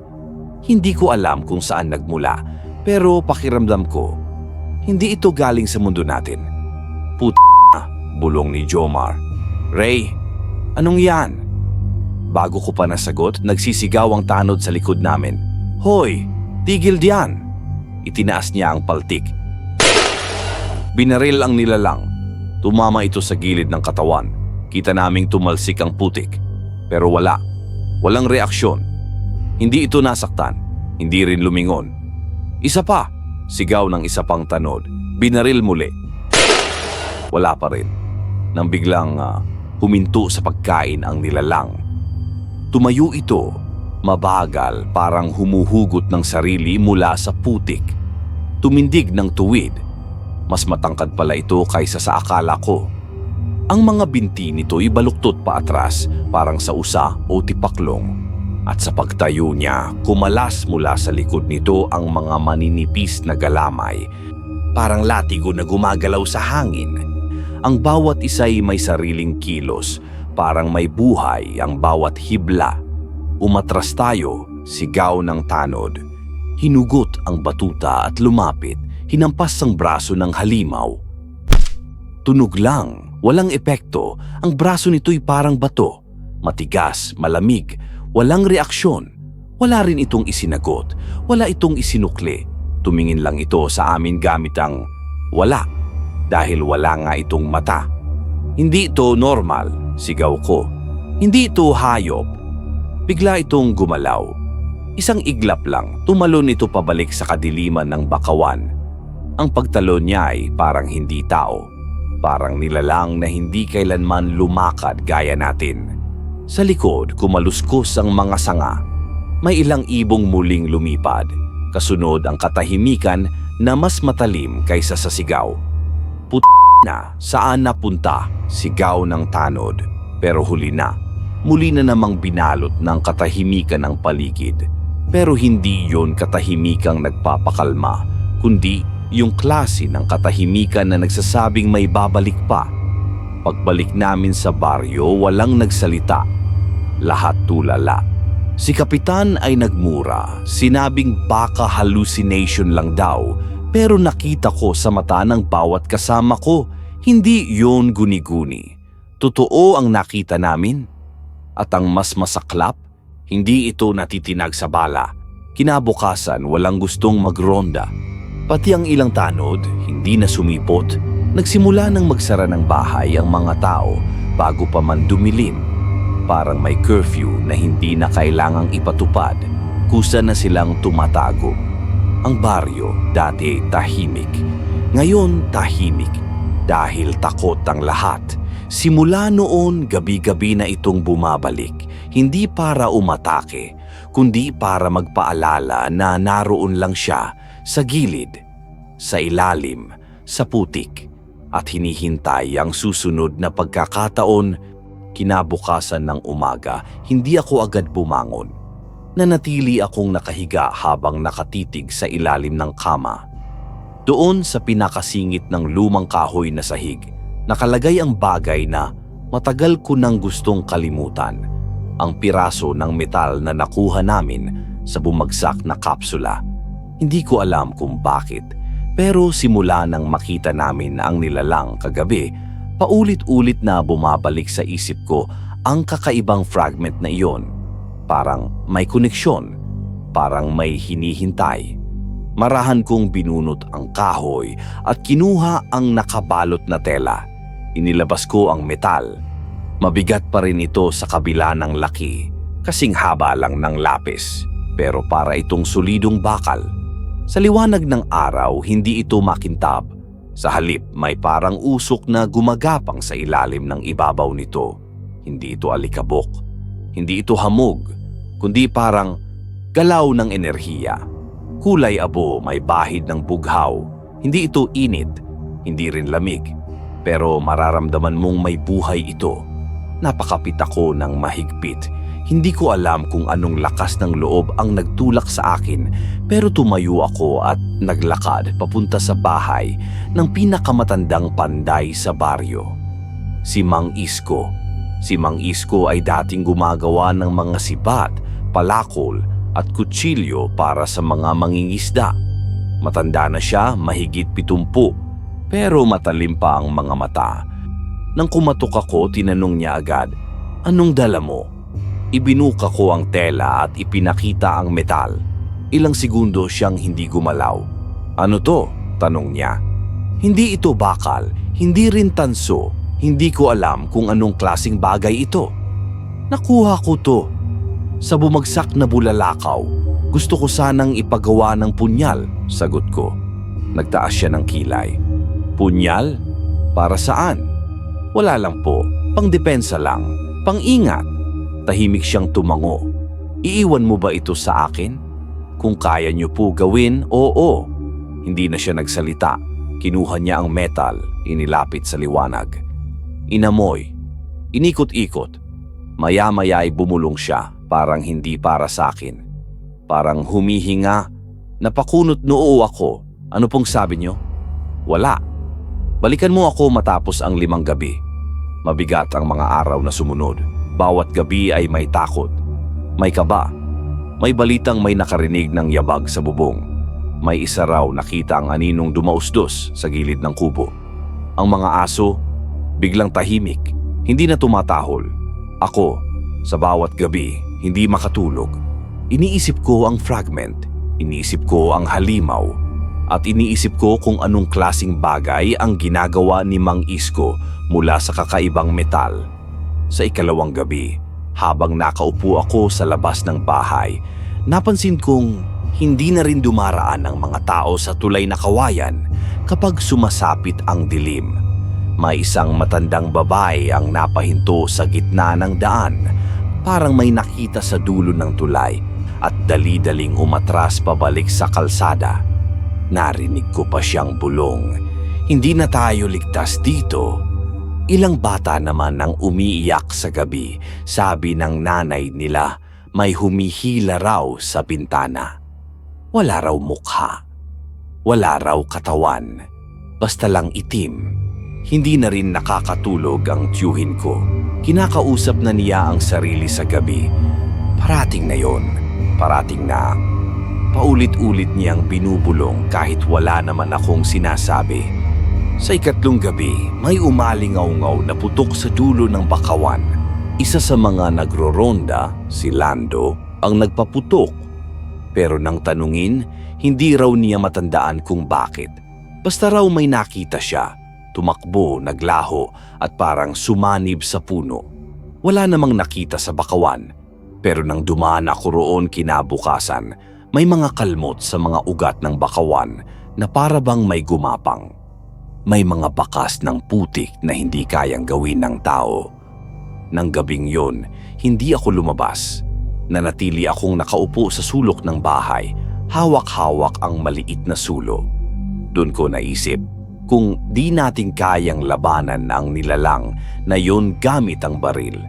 Hindi ko alam kung saan nagmula, pero pakiramdam ko, hindi ito galing sa mundo natin. Puta, bulong ni Jomar. Ray, anong yan? Bago ko pa nasagot, nagsisigaw ang tanod sa likod namin. Hoy, tigil diyan! Itinaas niya ang paltik. Binaril ang nilalang. Tumama ito sa gilid ng katawan. Kita naming tumalsik ang putik. Pero walang reaksyon. Hindi ito nasaktan, hindi rin lumingon. Isa pa, sigaw ng isa pang tanod. Binaril muli. Wala pa rin. Nang biglang huminto sa pagkain ang nilalang. Tumayo ito, mabagal, parang humuhugot ng sarili mula sa putik. Tumindig ng tuwid. Mas matangkad pala ito kaysa sa akala ko. Ang mga binti nito'y baluktot pa atras, parang sa usa o tipaklong. At sa pagtayo niya, kumalas mula sa likod nito ang mga maninipis na galamay, parang latigo na gumagalaw sa hangin. Ang bawat isa'y may sariling kilos, parang may buhay ang bawat hibla. Umatras tayo, sigaw ng tanod. Hinugot ang batuta at lumapit, hinampas ang braso ng halimaw. Tunog lang, walang epekto, ang braso nito'y parang bato. Matigas, malamig, walang reaksyon. Wala rin itong isinagot, wala itong isinukli. Tumingin lang ito sa amin gamit ang wala, dahil wala nga itong mata. Hindi ito normal, sigaw ko. Hindi ito hayop. Bigla itong gumalaw. Isang iglap lang, tumalon ito pabalik sa kadiliman ng bakawan. Ang pagtalon niya ay parang hindi tao. Parang nilalang na hindi kailanman lumakad gaya natin. Sa likod, kumaluskos ang mga sanga. May ilang ibong muling lumipad. Kasunod ang katahimikan na mas matalim kaysa sa sigaw. Na, saan napunta? Sigaw ng tanod. Pero huli na. Muli na namang binalot ng katahimikan ang paligid. Pero hindi yon katahimikang nagpapakalma, kundi yung klase ng katahimikan na nagsasabing may babalik pa. Pagbalik namin sa baryo, walang nagsalita. Lahat tulala. Si Kapitan ay nagmura, sinabing baka hallucination lang daw, pero nakita ko sa mata ng bawat kasama ko, hindi yon guni-guni. Totoo ang nakita namin. At ang mas masaklap, hindi ito natitinag sa bala. Kinabukasan, walang gustong magronda. Pati ang ilang tanod, hindi na sumipot. Nagsimula nang magsara ng bahay ang mga tao bago pa man dumilim. Parang may curfew na hindi na kailangang ipatupad. Kusa na silang tumatago. Ang baryo dati tahimik. Ngayon tahimik dahil takot ang lahat. Simula noon, gabi-gabi na itong bumabalik. Hindi para umatake, kundi para magpaalala na naroon lang siya sa gilid, sa ilalim, sa putik, at hinihintay ang susunod na pagkakataon. Kinabukasan ng umaga, hindi ako agad bumangon. Nanatili akong nakahiga habang nakatitig sa ilalim ng kama. Doon sa pinakasingit ng lumang kahoy na sahig, nakalagay ang bagay na matagal ko nang gustong kalimutan. Ang piraso ng metal na nakuha namin sa bumagsak na kapsula. Hindi ko alam kung bakit, pero simula nang makita namin ang nilalang kagabi, paulit-ulit na bumabalik sa isip ko ang kakaibang fragment na iyon. Parang may koneksyon, parang may hinihintay. Marahan kong binunot ang kahoy at kinuha ang nakabalot na tela. Inilabas ko ang metal. Mabigat pa rin ito sa kabila ng laki, kasing haba lang ng lapis, pero para itong solidong bakal. Sa liwanag ng araw, hindi ito makintab. Sa halip, may parang usok na gumagapang sa ilalim ng ibabaw nito. Hindi ito alikabok, hindi ito hamog, kundi parang galaw ng enerhiya. Kulay abo, may bahid ng bughaw. Hindi ito init, hindi rin lamig. Pero mararamdaman mong may buhay ito. Napakapit ako ng mahigpit. Hindi ko alam kung anong lakas ng loob ang nagtulak sa akin, pero tumayo ako at naglakad papunta sa bahay ng pinakamatandang panday sa baryo. Si Mang Isko. Si Mang Isko ay dating gumagawa ng mga sibat, palakol at kutsilyo para sa mga mangingisda. Matanda na siya, mahigit 70, pero matalim pa ang mga mata. Nang kumatok ako, tinanong niya agad, "Anong dala mo?" Ibinuka ko ang tela at ipinakita ang metal. Ilang segundo siyang hindi gumalaw. "Ano to?" tanong niya. "Hindi ito bakal, hindi rin tanso. Hindi ko alam kung anong klaseng bagay ito. Nakuha ko to sa bumagsak na bulalakaw. Gusto ko sanang ipagawa ng punyal," sagot ko. Nagtaas siya ng kilay. "Punyal? Para saan?" "Wala lang po, pangdepensa lang, pangingat." Tahimik siyang tumango. "Iiwan mo ba ito sa akin? Kung kaya niyo po gawin, oo." Hindi na siya nagsalita. Kinuha niya ang metal, inilapit sa liwanag. Inamoy, inikot-ikot. Maya-maya ay bumulong siya. Parang hindi para sa akin. Parang humihinga. Napakunot noo ako. Ano pong sabi niyo? Wala. Balikan mo ako matapos ang 5 gabi. Mabigat ang mga araw na sumunod. Bawat gabi ay may takot. May kaba. May balitang may nakarinig ng yabag sa bubong. May isa raw nakita ang aninong dumausdos sa gilid ng kubo. Ang mga aso, biglang tahimik, hindi na tumatahol. Ako, sa bawat gabi, hindi makatulog. Iniisip ko ang fragment, iniisip ko ang halimaw, at iniisip ko kung anong klasing bagay ang ginagawa ni Mang Isko mula sa kakaibang metal. Sa ikalawang gabi, habang nakaupo ako sa labas ng bahay, napansin kong hindi na rin dumaraan ang mga tao sa tulay na kawayan kapag sumasapit ang dilim. May isang matandang babae ang napahinto sa gitna ng daan, parang may nakita sa dulo ng tulay at dali-daling umatras pabalik sa kalsada. Narinig ko pa siyang bulong, "Hindi na tayo ligtas dito." Ilang bata naman ang umiiyak sa gabi. Sabi ng nanay nila, may humihila raw sa bintana. Wala raw mukha. Wala raw katawan. Basta lang itim. Hindi na rin nakakatulog ang tiyuhin ko. Kinakausap na niya ang sarili sa gabi. Parating na yon. Parating na. Paulit-ulit niyang binubulong kahit wala naman akong sinasabi. Sa ikatlong gabi, may umalingaw-ngaw na putok sa dulo ng bakawan. Isa sa mga nagroronda, si Lando, ang nagpaputok. Pero nang tanungin, hindi raw niya matandaan kung bakit. Basta raw may nakita siya, tumakbo, naglaho at parang sumanib sa puno. Wala namang nakita sa bakawan. Pero nang dumaan ako roon kinabukasan, may mga kalmot sa mga ugat ng bakawan na para bang may gumapang. May mga bakas ng putik na hindi kayang gawin ng tao. Nang gabing yon, hindi ako lumabas. Nanatili akong nakaupo sa sulok ng bahay, hawak-hawak ang maliit na sulo. Doon ko naisip, kung di natin kayang labanan ang nilalang na yon gamit ang baril,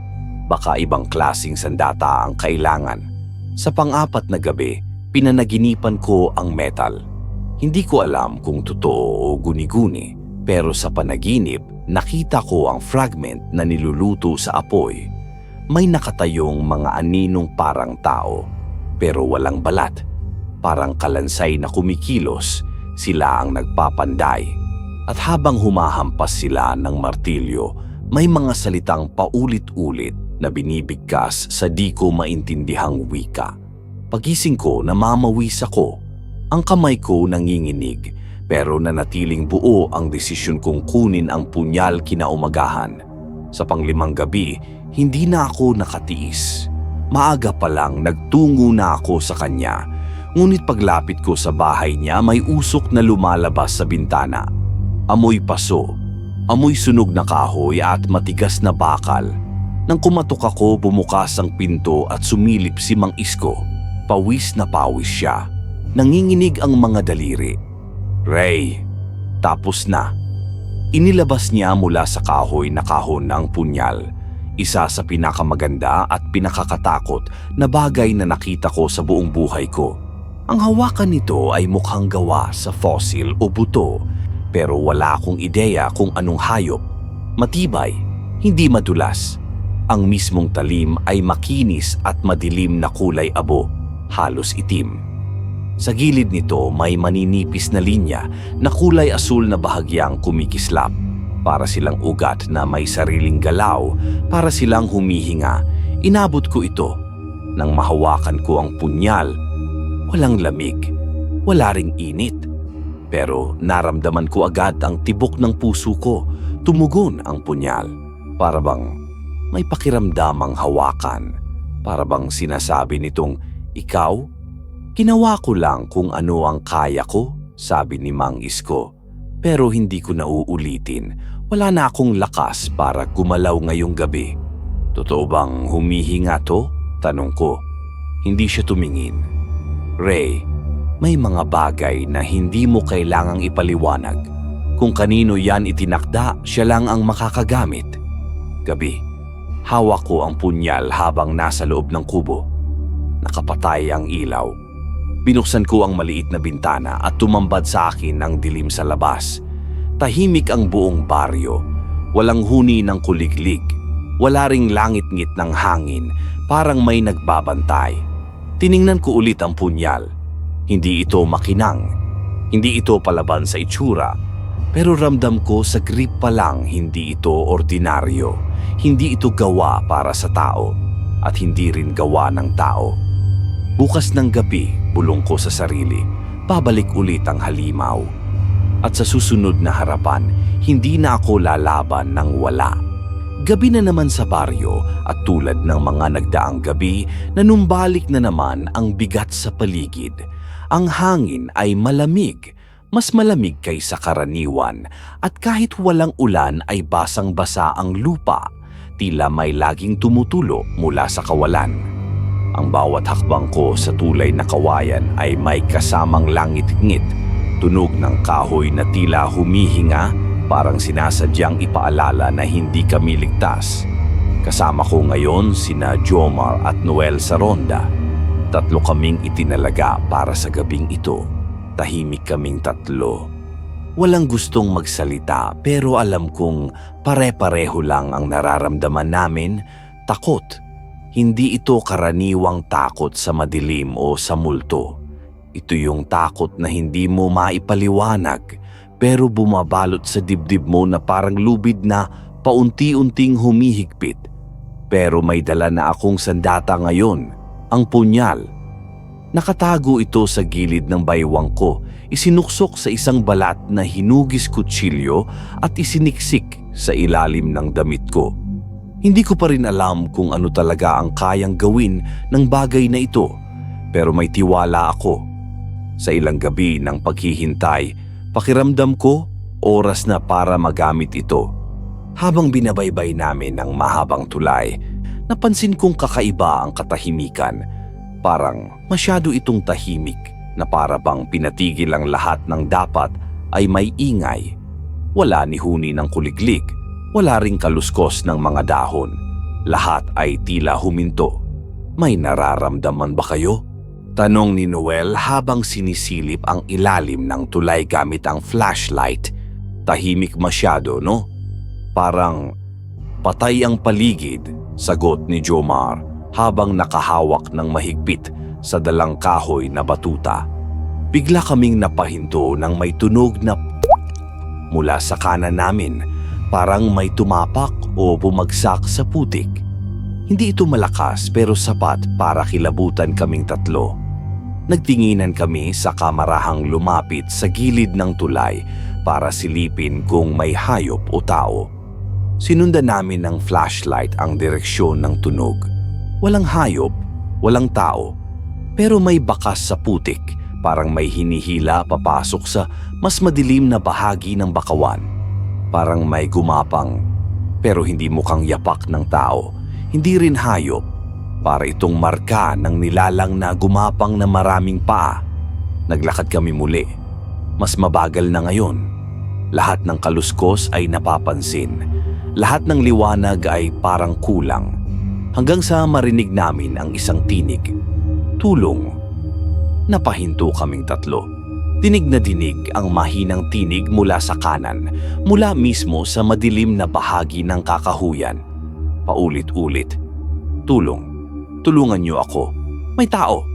baka ibang klasing sandata ang kailangan. Sa pang-4 na gabi, pinanaginipan ko ang metal. Hindi ko alam kung totoo o guni-guni. Pero sa panaginip, nakita ko ang fragment na niluluto sa apoy. May nakatayong mga aninong parang tao, pero walang balat. Parang kalansay na kumikilos, sila ang nagpapanday. At habang humahampas sila ng martilyo, may mga salitang paulit-ulit na binibigkas sa di ko maintindihang wika. Pagising ko, namamawis ako. Ang kamay ko nanginginig. Pero nanatiling buo ang desisyon kong kunin ang punyal kinaumagahan. Sa pang-5 gabi, hindi na ako nakatiis. Maaga pa lang nagtungo na ako sa kanya. Ngunit paglapit ko sa bahay niya, may usok na lumalabas sa bintana. Amoy paso, amoy sunog na kahoy at matigas na bakal. Nang kumatok ako, bumukas ang pinto at sumilip si Mang Isko. Pawis na pawis siya. Nanginginig ang mga daliri. "Ray, tapos na." Inilabas niya mula sa kahoy na kahon ng punyal. Isa sa pinakamaganda at pinakakatakot na bagay na nakita ko sa buong buhay ko. Ang hawakan nito ay mukhang gawa sa fossil o buto, pero wala akong ideya kung anong hayop. Matibay, hindi madulas. Ang mismong talim ay makinis at madilim na kulay abo, halos itim. Sa gilid nito may maninipis na linya na kulay asul na bahagyang kumikislap. Para silang ugat na may sariling galaw, para silang humihinga. Inabot ko ito. Nang mahawakan ko ang punyal, walang lamig, wala ring init. Pero naramdaman ko agad ang tibok ng puso ko. Tumugon ang punyal. Para bang may pakiramdamang hawakan. Para bang sinasabi nitong, "Ikaw?" "Ginawa ko lang kung ano ang kaya ko," sabi ni Mang Isko. Pero hindi ko na uulitin. Wala na akong lakas para gumalaw ngayong gabi. "Totoo bang humihinga to?" tanong ko. Hindi siya tumingin. "Ray, may mga bagay na hindi mo kailangang ipaliwanag. Kung kanino yan itinakda, siya lang ang makakagamit." Gabi. Hawak ko ang punyal habang nasa loob ng kubo. Nakapatay ang ilaw. Binuksan ko ang maliit na bintana at tumambad sa akin ang dilim sa labas. Tahimik ang buong baryo. Walang huni ng kuliglig. Wala ring langit-ngit ng hangin, parang may nagbabantay. Tiningnan ko ulit ang punyal. Hindi ito makinang. Hindi ito palaban sa itsura. Pero ramdam ko sa grip pa lang hindi ito ordinaryo. Hindi ito gawa para sa tao. At hindi rin gawa ng tao. Bukas ng gabi, bulong ko sa sarili, babalik ulit ang halimaw. At sa susunod na harapan, hindi na ako lalaban ng wala. Gabi na naman sa baryo at tulad ng mga nagdaang gabi, nanumbalik na naman ang bigat sa paligid. Ang hangin ay malamig, mas malamig kaysa karaniwan at kahit walang ulan ay basang-basa ang lupa, tila may laging tumutulo mula sa kawalan. Ang bawat hakbang ko sa tulay na kawayan ay may kasamang langit-ngit, tunog ng kahoy na tila humihinga, parang sinasadyang ipaalala na hindi kami ligtas. Kasama ko ngayon sina Jomar at Noel sa ronda. Tatlo kaming itinalaga para sa gabing ito. Tahimik kaming tatlo. Walang gustong magsalita pero alam kong pare-pareho lang ang nararamdaman namin, takot. Hindi ito karaniwang takot sa madilim o sa multo. Ito yung takot na hindi mo maipaliwanag pero bumabalot sa dibdib mo na parang lubid na paunti-unting humihigpit. Pero may dala na akong sandata ngayon, ang punyal. Nakatago ito sa gilid ng baywang ko, isinuksok sa isang balat na hinugis kutsilyo at isiniksik sa ilalim ng damit ko. Hindi ko pa rin alam kung ano talaga ang kayang gawin ng bagay na ito, pero may tiwala ako. Sa ilang gabi ng paghihintay, pakiramdam ko oras na para magamit ito. Habang binabaybay namin ang mahabang tulay, napansin kong kakaiba ang katahimikan. Parang masyado itong tahimik na para bang pinatigil ang lahat ng dapat ay may ingay. Wala ni huni ng kuliglig. Wala ring kaluskos ng mga dahon. Lahat ay tila huminto. May nararamdaman ba kayo? Tanong ni Noel habang sinisilip ang ilalim ng tulay gamit ang flashlight. Tahimik masyado, no? Parang patay ang paligid, sagot ni Jomar habang nakahawak ng mahigpit sa dalang kahoy na batuta. Bigla kaming napahinto ng may tunog na mula sa kanan namin. Parang may tumapak o bumagsak sa putik. Hindi ito malakas pero sapat para kilabutan kaming tatlo. Nagtinginan kami sa kamarahang lumapit sa gilid ng tulay para silipin kung may hayop o tao. Sinundan namin ng flashlight ang direksyon ng tunog. Walang hayop, walang tao, pero may bakas sa putik, parang may hinihila papasok sa mas madilim na bahagi ng bakawan. Parang may gumapang, pero hindi mukhang yapak ng tao, hindi rin hayop. Para itong marka ng nilalang na gumapang na maraming paa. Naglakad kami muli. Mas mabagal na ngayon. Lahat ng kaluskos ay napapansin. Lahat ng liwanag ay parang kulang. Hanggang sa marinig namin ang isang tinig. Tulong. Napahinto kaming tatlo. Dinig na dinig ang mahinang tinig mula sa kanan, mula mismo sa madilim na bahagi ng kakahuyan. Paulit-ulit. Tulong. Tulungan niyo ako. May tao.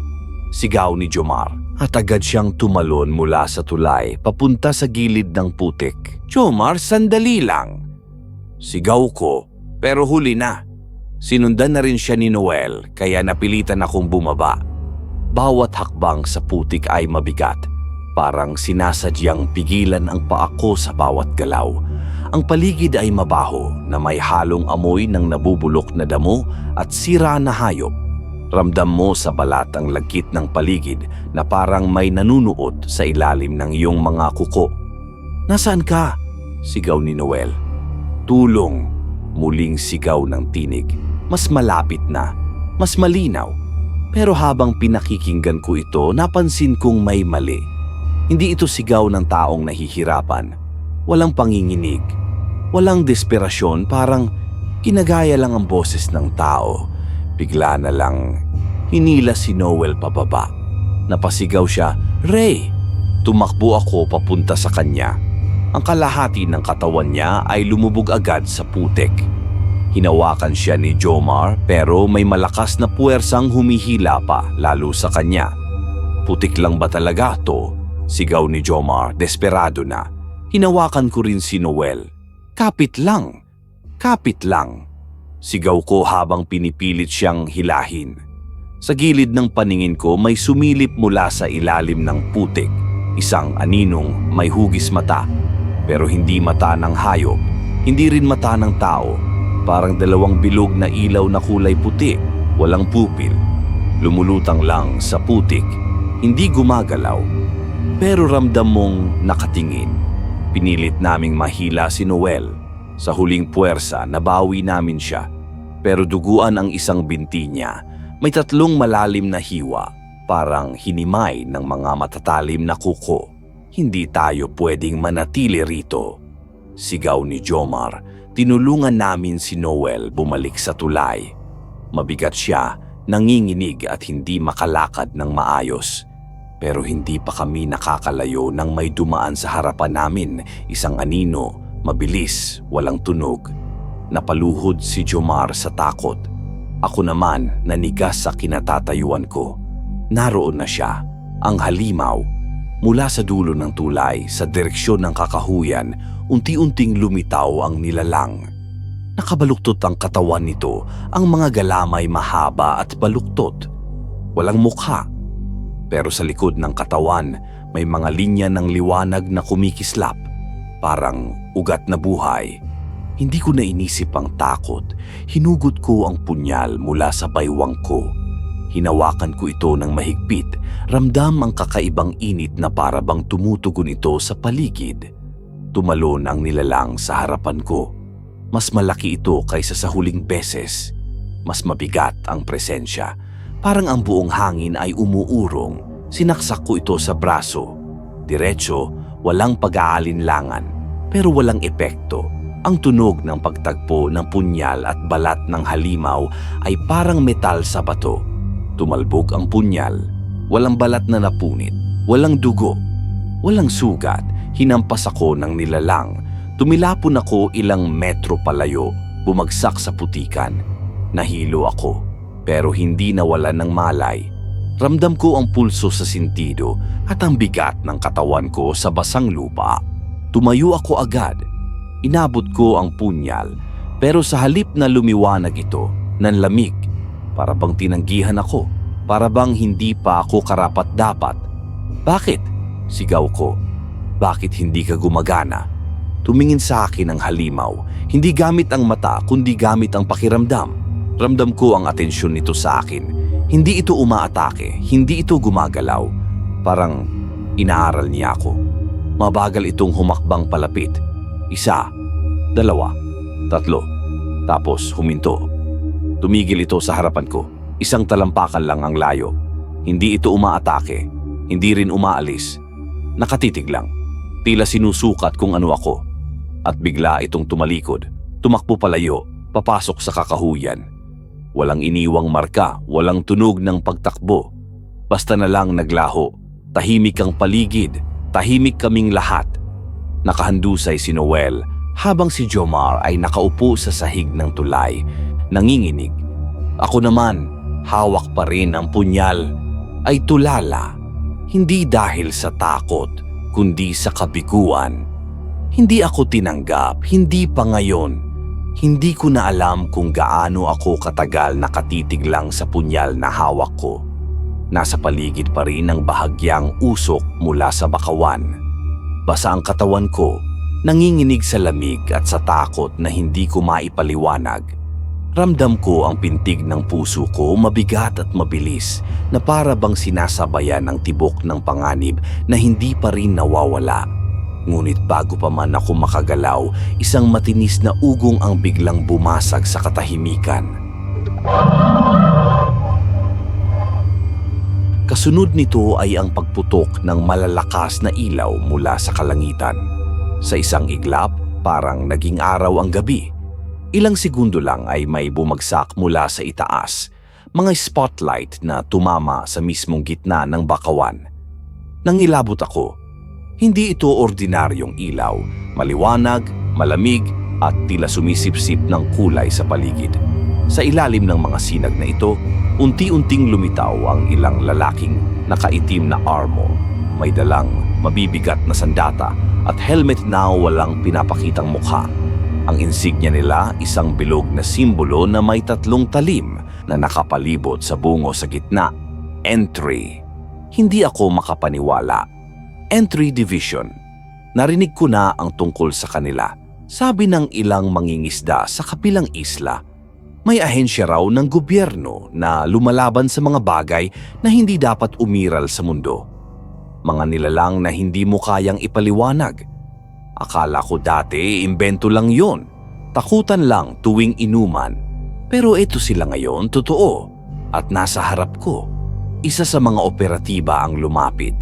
Sigaw ni Jomar. At agad siyang tumalon mula sa tulay papunta sa gilid ng putik. Jomar, sandali lang. Sigaw ko, pero huli na. Sinundan na rin siya ni Noel kaya napilitan akong bumaba. Bawat hakbang sa putik ay mabigat. Parang sinasadyang pigilan ang paa ko sa bawat galaw. Ang paligid ay mabaho na may halong amoy ng nabubulok na damo at sira na hayop. Ramdam mo sa balat ang lagkit ng paligid na parang may nanunuot sa ilalim ng iyong mga kuko. Nasaan ka? Sigaw ni Noel. Tulong! Muling sigaw ng tinig. Mas malapit na, mas malinaw. Pero habang pinakikinggan ko ito, napansin kong may mali. Hindi ito sigaw ng taong nahihirapan. Walang panginginig. Walang desperasyon, parang Ginagaya lang ang boses ng tao. Bigla na lang hinila si Noel pababa. Napasigaw siya, "Ray!" Tumakbo ako papunta sa kanya. Ang kalahati ng katawan niya ay lumubog agad sa putik. Hinawakan siya ni Jomar pero may malakas na puwersang humihila pa lalo sa kanya. "Putik lang ba talaga to?" Sigaw ni Jomar, desperado na. Hinawakan ko rin si Noel. "Kapit lang! Kapit lang!" Sigaw ko habang pinipilit siyang hilahin. Sa gilid ng paningin ko may sumilip mula sa ilalim ng putik. Isang aninong may hugis mata. Pero hindi mata ng hayop, hindi rin mata ng tao. Parang dalawang bilog na ilaw na kulay puti, walang pupil. Lumulutang lang sa putik, hindi gumagalaw. Pero ramdam mong nakatingin. Pinilit naming mahila si Noel. Sa huling puwersa, nabawi namin siya. Pero duguan ang isang binti niya. May 3 malalim na hiwa, parang hinimay ng mga matatalim na kuko. "Hindi tayo pwedeng manatili rito." Sigaw ni Jomar. Tinulungan namin si Noel bumalik sa tulay. Mabigat siya, nanginginig at hindi makalakad ng maayos. Pero hindi pa kami nakakalayo nang may dumaan sa harapan namin, isang anino, mabilis, walang tunog. Napaluhod si Jomar sa takot. Ako naman nanigas sa kinatatayuan ko. Naroon na siya, ang halimaw. Mula sa dulo ng tulay, sa direksyon ng kakahuyan, unti-unting lumitaw ang nilalang. Nakabaluktot ang katawan nito, ang mga galamay mahaba at baluktot. Walang mukha. Pero sa likod ng katawan, may mga linya ng liwanag na kumikislap, parang ugat na buhay. Hindi ko na inisip ang takot. Hinugot ko ang punyal mula sa baywang ko. Hinawakan ko ito ng mahigpit, ramdam ang kakaibang init na para bang tumutugon ito sa paligid. Tumalon ang nilalang sa harapan ko. Mas malaki ito kaysa sa huling beses. Mas mabigat ang presensya. Parang ang buong hangin ay umuurong. Sinaksak ko ito sa braso. Diretso, walang pag-aalinlangan, pero walang epekto. Ang tunog ng pagtagpo ng punyal at balat ng halimaw ay parang metal sa bato. Tumalbog ang punyal. Walang balat na napunit. Walang dugo. Walang sugat. Hinampas ako ng nilalang. Tumilapon ako ilang metro palayo. Bumagsak sa putikan. Nahilo ako. Pero hindi nawalan ng malay. Ramdam ko ang pulso sa sintido at ang bigat ng katawan ko sa basang lupa. Tumayo ako agad. Inabot ko ang punyal. Pero sa halip na lumiwanag ito, nanlamig. Para bang tinanggihan ako. Para bang hindi pa ako karapat-dapat. "Bakit?" Sigaw ko. "Bakit hindi ka gumagana?" Tumingin sa akin ang halimaw. Hindi gamit ang mata, kundi gamit ang pakiramdam. Ramdam ko ang atensyon nito sa akin. Hindi ito umaatake, hindi ito gumagalaw. Parang inaaral niya ako. Mabagal itong humakbang palapit. 1, 2, 3. Tapos huminto. Tumigil ito sa harapan ko. Isang talampakan lang ang layo. Hindi ito umaatake. Hindi rin umaalis. Nakatitig lang. Tila sinusukat kung ano ako. At bigla itong tumalikod. Tumakbo palayo, papasok sa kakahuyan. Walang iniwang marka, walang tunog ng pagtakbo. Basta na lang naglaho. Tahimik ang paligid. Tahimik kaming lahat. Nakahandusay si Noel habang si Jomar ay nakaupo sa sahig ng tulay. Nanginginig. Ako naman, hawak pa rin ang punyal, ay tulala. Hindi dahil sa takot, kundi sa kabiguan. Hindi ako tinanggap, hindi pa ngayon. Hindi ko na alam kung gaano ako katagal nakatitig lang sa punyal na hawak ko. Nasa paligid pa rin ang bahagyang usok mula sa bakawan. Basa ang katawan ko, nanginginig sa lamig at sa takot na hindi ko maipaliwanag. Ramdam ko ang pintig ng puso ko mabigat at mabilis na para bang sinasabayan ng tibok ng panganib na hindi pa rin nawawala. Ngunit bago pa man ako makagalaw, isang matinis na ugong ang biglang bumasag sa katahimikan. Kasunod nito ay ang pagputok ng malalakas na ilaw mula sa kalangitan. Sa isang iglap, parang naging araw ang gabi. Ilang segundo lang ay may bumagsak mula sa itaas, mga spotlight na tumama sa mismong gitna ng bakawan. Nang ilabot ako, hindi ito ordinaryong ilaw, maliwanag, malamig at tila sumisipsip ng kulay sa paligid. Sa ilalim ng mga sinag na ito, unti-unting lumitaw ang ilang lalaking nakaitim na armor. May dalang mabibigat na sandata at helmet na walang pinapakitang mukha. Ang insignia nila, isang bilog na simbolo na may 3 talim na nakapalibot sa bungo sa gitna. Entry. Hindi ako makapaniwala. Entry Division. Narinig ko na ang tungkol sa kanila. Sabi ng ilang mangingisda sa kabilang isla, may ahensya raw ng gobyerno na lumalaban sa mga bagay na hindi dapat umiral sa mundo. Mga nilalang na hindi mo kayang ipaliwanag. Akala ko dati imbento lang yon, takutan lang tuwing inuman. Pero ito sila ngayon, totoo. At nasa harap ko, isa sa mga operatiba ang lumapit.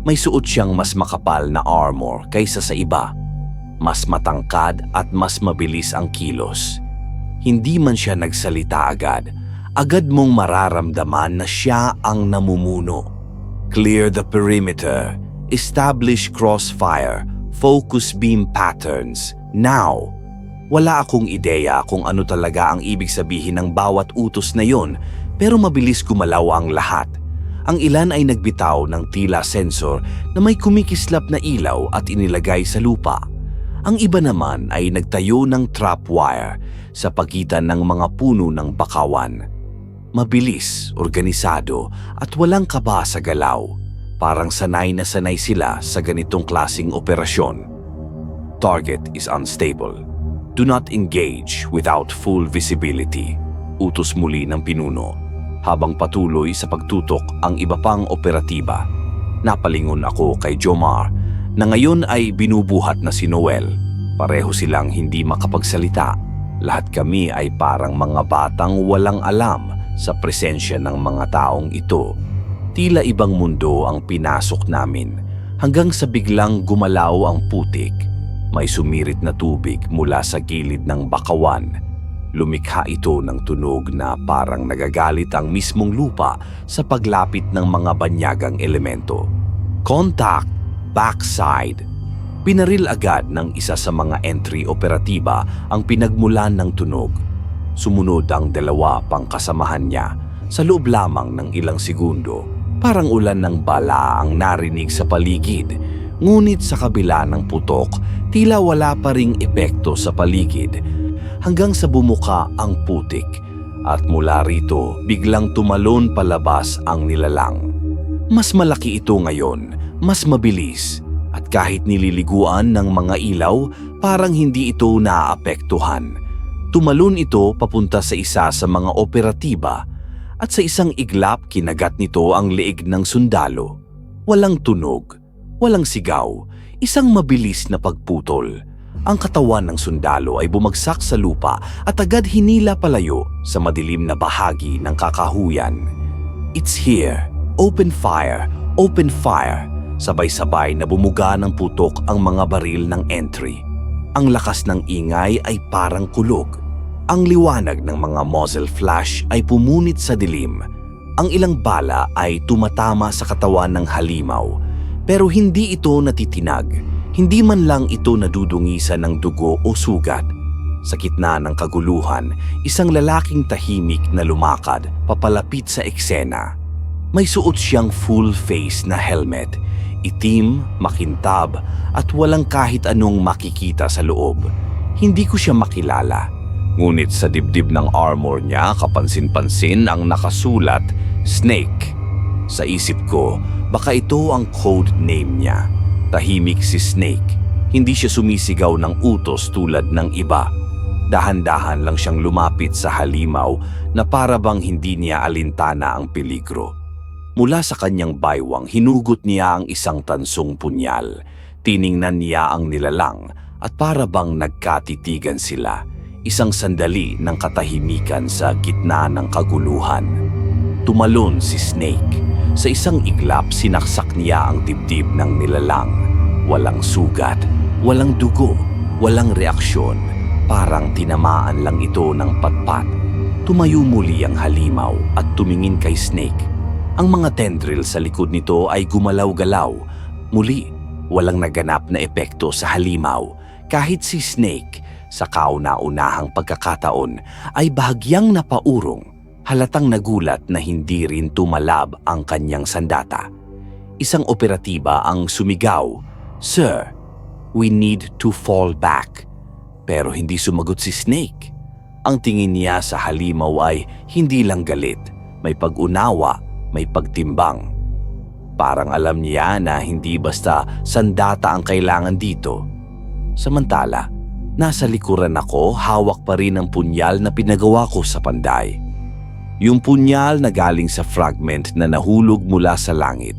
May suot siyang mas makapal na armor kaysa sa iba. Mas matangkad at mas mabilis ang kilos. Hindi man siya nagsalita agad, agad mong mararamdaman na siya ang namumuno. Clear the perimeter. Establish crossfire. Focus beam patterns. Now! Wala akong ideya kung ano talaga ang ibig sabihin ng bawat utos na yon, pero mabilis gumalaw ang lahat. Ang ilan ay nagbitaw ng tila sensor na may kumikislap na ilaw at inilagay sa lupa. Ang iba naman ay nagtayo ng trap wire sa pagitan ng mga puno ng bakawan. Mabilis, organisado at walang kaba sa galaw. Parang sanay na sanay sila sa ganitong klasing operasyon. Target is unstable. Do not engage without full visibility. Utos muli ng pinuno. Habang patuloy sa pagtutok ang iba pang operatiba, napalingon ako kay Jomar na ngayon ay binubuhat na si Noel. Pareho silang hindi makapagsalita. Lahat kami ay parang mga batang walang alam sa presensya ng mga taong ito. Tila ibang mundo ang pinasok namin hanggang sa biglang gumalaw ang putik. May sumirit na tubig mula sa gilid ng bakawan. Lumikha ito ng tunog na parang nagagalit ang mismong lupa sa paglapit ng mga banyagang elemento. Contact! Backside! Pinaril agad ng isa sa mga entry operatiba ang pinagmulan ng tunog. Sumunod ang 2 pang kasamahan niya sa loob lamang ng ilang segundo. Parang ulan ng bala ang narinig sa paligid. Ngunit sa kabila ng putok, tila wala pa ring epekto sa paligid. Hanggang sa bumuka ang putik at mula rito biglang tumalon palabas ang nilalang. Mas malaki ito ngayon, mas mabilis at kahit nililiguan ng mga ilaw parang hindi ito naaapektuhan. Tumalon ito papunta sa isa sa mga operatiba at sa isang iglap kinagat nito ang leeg ng sundalo. Walang tunog, walang sigaw, isang mabilis na pagputol. Ang katawan ng sundalo ay bumagsak sa lupa at agad hinila palayo sa madilim na bahagi ng kakahuyan. It's here. Open fire. Open fire. Sabay-sabay na bumuga ng putok ang mga baril ng entry. Ang lakas ng ingay ay parang kulog. Ang liwanag ng mga muzzle flash ay pumunit sa dilim. Ang ilang bala ay tumatama sa katawan ng halimaw. Pero hindi ito natitinag. Hindi man lang ito nadudungisan ng dugo o sugat. Sa gitna ng kaguluhan, isang lalaking tahimik na lumakad papalapit sa eksena. May suot siyang full face na helmet, itim, makintab at walang kahit anong makikita sa loob. Hindi ko siya makilala. Ngunit sa dibdib ng armor niya kapansin-pansin ang nakasulat, Snake. Sa isip ko, baka ito ang code name niya. Tahimik si Snake. Hindi siya sumisigaw ng utos tulad ng iba. Dahan-dahan lang siyang lumapit sa halimaw na para bang hindi niya alintana ang peligro. Mula sa kanyang baywang, hinugot niya ang isang tansong punyal. Tiningnan niya ang nilalang at para bang nagkatitigan sila. Isang sandali ng katahimikan sa gitna ng kaguluhan. Tumalon si Snake. Sa isang iglap, sinaksak niya ang dibdib ng nilalang. Walang sugat, walang dugo, walang reaksyon. parang tinamaan lang ito ng patpat. Tumayo muli ang halimaw at tumingin kay Snake. Ang mga tendril sa likod nito ay gumalaw-galaw. Muli, walang naganap na epekto sa halimaw. Kahit si Snake, sa kauna-unahang pagkakataon, ay bahagyang napaurong. Halatang nagulat na hindi rin tumalab ang kanyang sandata. Isang operatiba ang sumigaw, "Sir, we need to fall back." Pero hindi sumagot si Snake. Ang tingin niya sa halimaw ay hindi lang galit, may pag-unawa, may pagtimbang. Parang alam niya na hindi basta sandata ang kailangan dito. Samantala, nasa likuran ako, hawak pa rin ang punyal na pinagawa ko sa panday. Yung punyal na galing sa fragment na nahulog mula sa langit.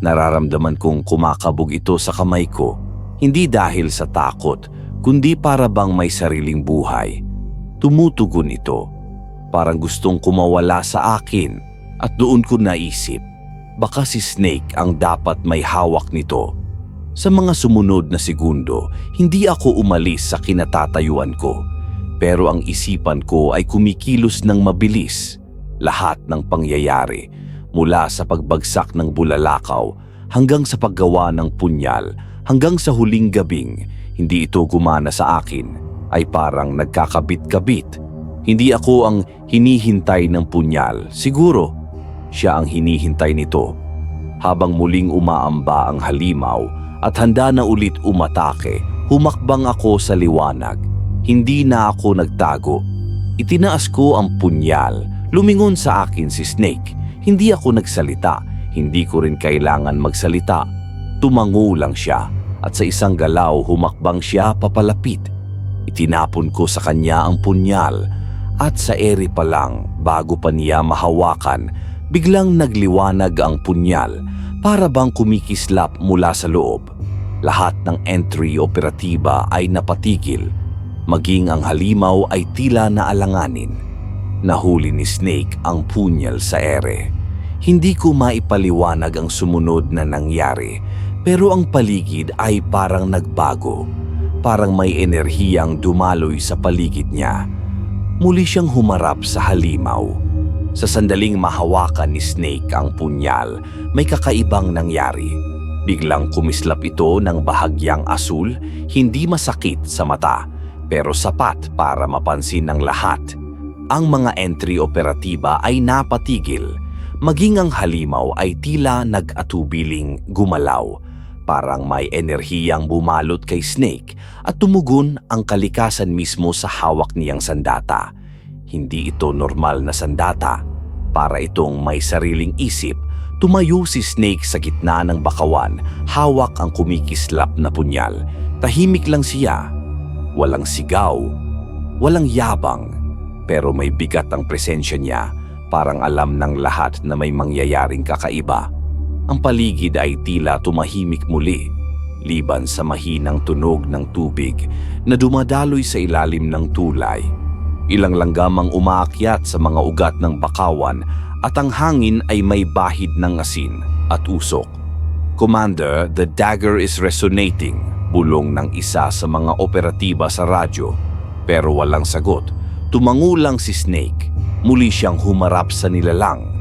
Nararamdaman kong kumakabog ito sa kamay ko, hindi dahil sa takot, kundi para bang may sariling buhay. Tumutugon ito, parang gustong kumawala sa akin, at doon ko naisip, baka si Snake ang dapat may hawak nito. Sa mga sumunod na segundo, hindi ako umalis sa kinatatayuan ko, pero ang isipan ko ay kumikilos ng mabilis. Lahat ng pangyayari, mula sa pagbagsak ng bulalakaw hanggang sa paggawa ng punyal, hanggang sa huling gabing, hindi ito gumana sa akin, ay parang nagkakabit-kabit. Hindi ako ang hinihintay ng punyal, siguro siya ang hinihintay nito. Habang muling umaamba ang halimaw at handa na ulit umatake, humakbang ako sa liwanag. Hindi na ako nagtago. Itinaas ko ang punyal, lumingon sa akin si Snake. Hindi ako nagsalita, hindi ko rin kailangan magsalita. Tumango lang siya at sa isang galaw humakbang siya papalapit. Itinapon ko sa kanya ang punyal at sa ere pa lang bago pa niya mahawakan, biglang nagliwanag ang punyal para bang kumikislap mula sa loob. Lahat ng entry operatiba ay napatigil, maging ang halimaw ay tila naalanganin. Nahuli ni Snake ang punyal sa ere. Hindi ko maipaliwanag ang sumunod na nangyari, pero ang paligid ay parang nagbago. Parang may enerhiyang dumaloy sa paligid niya. Muli siyang humarap sa halimaw. Sa sandaling mahawakan ni Snake ang punyal, may kakaibang nangyari. Biglang kumislap ito ng bahagyang asul, hindi masakit sa mata, pero sapat para mapansin ng lahat. Ang mga entry operatiba ay napatigil, maging ang halimaw ay tila nag-atubiling gumalaw. Parang may enerhiyang bumalot kay Snake at tumugon ang kalikasan mismo sa hawak niyang sandata. Hindi ito normal na sandata. Para itong may sariling isip, tumayo si Snake sa gitna ng bakawan, hawak ang kumikislap na punyal. Tahimik lang siya. Walang sigaw, walang yabang, pero may bigat ang presensya niya, parang alam ng lahat na may mangyayaring kakaiba. Ang paligid ay tila tumahimik muli, liban sa mahinang tunog ng tubig na dumadaloy sa ilalim ng tulay. Ilang langgam ang umaakyat sa mga ugat ng bakawan at ang hangin ay may bahid ng asin at usok. "Commander, the dagger is resonating," bulong ng isa sa mga operatiba sa radyo. Pero walang sagot. Tumango lang si Snake. Muli siyang humarap sa nilalang.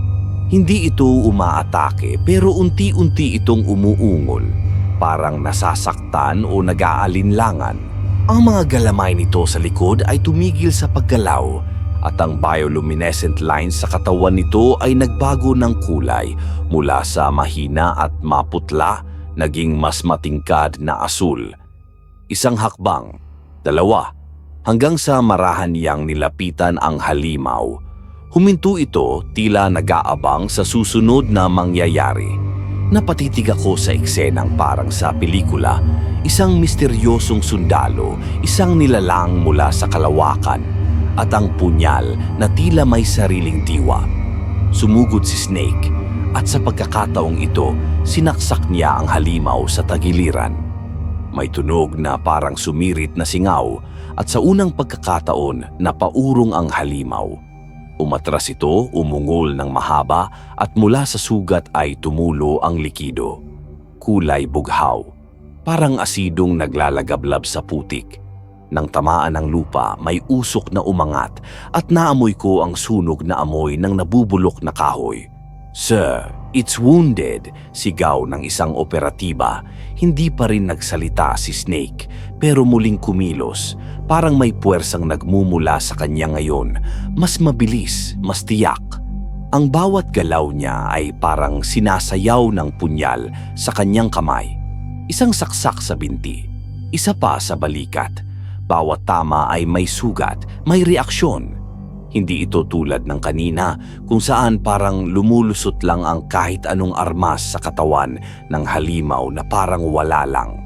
Hindi ito umaatake pero unti-unti itong umuungol. Parang nasasaktan o nag-aalinlangan. Ang mga galamay nito sa likod ay tumigil sa paggalaw at ang bioluminescent lines sa katawan nito ay nagbago ng kulay mula sa mahina at maputla naging mas matingkad na asul. Isang hakbang, dalawa, hanggang sa marahan niyang nilapitan ang halimaw. Huminto ito tila nag-aabang sa susunod na mangyayari. Napatitig ako sa eksenang parang sa pelikula, isang misteryosong sundalo, isang nilalang mula sa kalawakan, at ang punyal na tila may sariling diwa. Sumugod si Snake at sa pagkakataong ito, sinaksak niya ang halimaw sa tagiliran. May tunog na parang sumirit na singaw at sa unang pagkakataon napaurong ang halimaw. Umatras ito, umungol ng mahaba at mula sa sugat ay tumulo ang likido. Kulay bughaw, parang asidong naglalagablab sa putik. Nang tamaan ng lupa, may usok na umangat at naamoy ko ang sunog na amoy ng nabubulok na kahoy. "Sir, it's wounded," sigaw ng isang operatiba. Hindi pa rin nagsalita si Snake pero muling kumilos. Parang may puwersang nagmumula sa kanya ngayon. Mas mabilis, mas tiyak. Ang bawat galaw niya ay parang sinasayaw ng punyal sa kanyang kamay. Isang saksak sa binti, isa pa sa balikat. Bawat tama ay may sugat, may reaksyon. Hindi ito tulad ng kanina kung saan parang lumulusot lang ang kahit anong armas sa katawan ng halimaw na parang wala lang.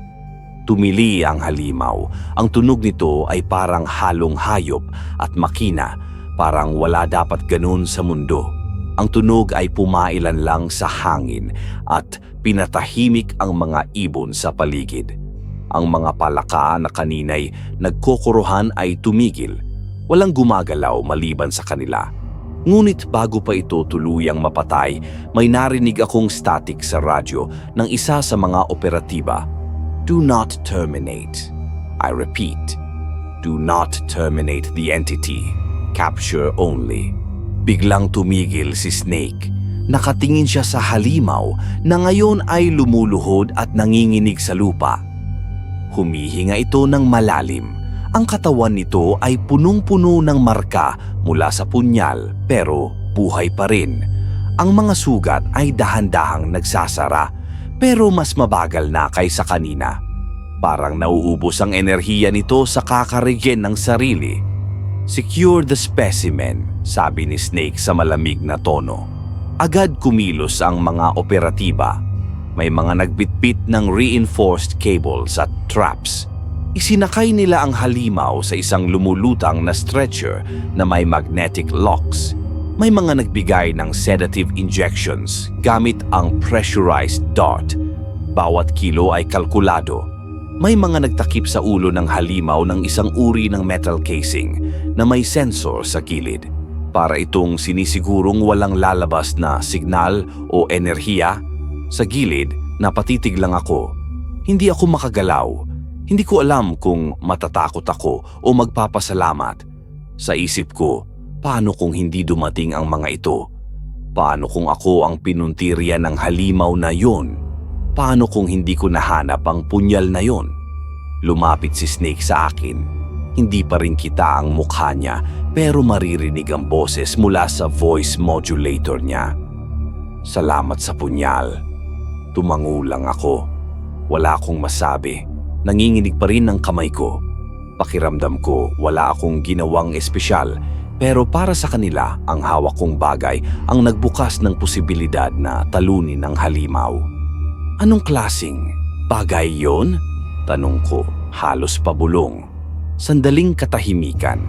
Tumili ang halimaw. Ang tunog nito ay parang halong hayop at makina, parang wala dapat ganun sa mundo. Ang tunog ay pumailan lang sa hangin at pinatahimik ang mga ibon sa paligid. Ang mga palaka na kanina'y nagkukuruhan ay tumigil. Walang gumagalaw maliban sa kanila. Ngunit bago pa ito tuluyang mapatay, may narinig akong static sa radyo ng isa sa mga operatiba. "Do not terminate." I repeat, "Do not terminate the entity. Capture only." Biglang tumigil si Snake. Nakatingin siya sa halimaw na ngayon ay lumuluhod at nanginginig sa lupa. Humihinga ito ng malalim. Ang katawan nito ay punong-puno ng marka mula sa punyal pero buhay pa rin. Ang mga sugat ay dahan-dahang nagsasara pero mas mabagal na kaysa kanina. Parang nauubos ang enerhiya nito sa kakaregen ng sarili. "Secure the specimen," sabi ni Snake sa malamig na tono. Agad kumilos ang mga operatiba. May mga nagbitbit ng reinforced cables at traps. Isinakay nila ang halimaw sa isang lumulutang na stretcher na may magnetic locks. May mga nagbigay ng sedative injections gamit ang pressurized dart. Bawat kilo ay kalkulado. May mga nagtakip sa ulo ng halimaw ng isang uri ng metal casing na may sensor sa gilid. Para itong sinisigurong walang lalabas na signal o enerhiya. Sa gilid, napatitig lang ako. Hindi ako makagalaw. Hindi ko alam kung matatakot ako o magpapasalamat. Sa isip ko, paano kung hindi dumating ang mga ito? Paano kung ako ang pinuntirya ng halimaw na yon? Paano kung hindi ko nahanap ang punyal na yon? Lumapit si Snake sa akin. Hindi pa rin kita ang mukha niya pero maririnig ang boses mula sa voice modulator niya. "Salamat sa punyal." Tumango lang ako. Wala akong masabi. Nanginginig pa rin ang kamay ko. Pakiramdam ko wala akong ginawang espesyal pero para sa kanila ang hawak kong bagay ang nagbukas ng posibilidad na talunin ng halimaw. "Anong klasing bagay yon?" tanong ko, halos pabulong. Sandaling katahimikan.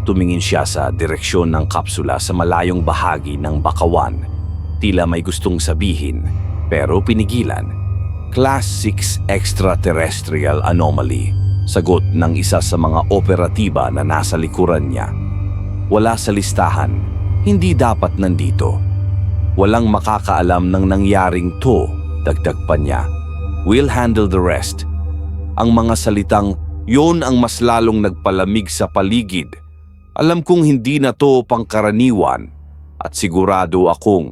Tumingin siya sa direksyon ng kapsula sa malayong bahagi ng bakawan. Tila may gustong sabihin pero pinigilan. "Class 6 extraterrestrial anomaly," sagot ng isa sa mga operatiba na nasa likuran niya. "Wala sa listahan, hindi dapat nandito. Walang makakaalam ng nangyaring to," dagdag pa niya. "We'll handle the rest." Ang mga salitang yon ang mas lalong nagpalamig sa paligid. Alam kong hindi na to pangkaraniwan at sigurado akong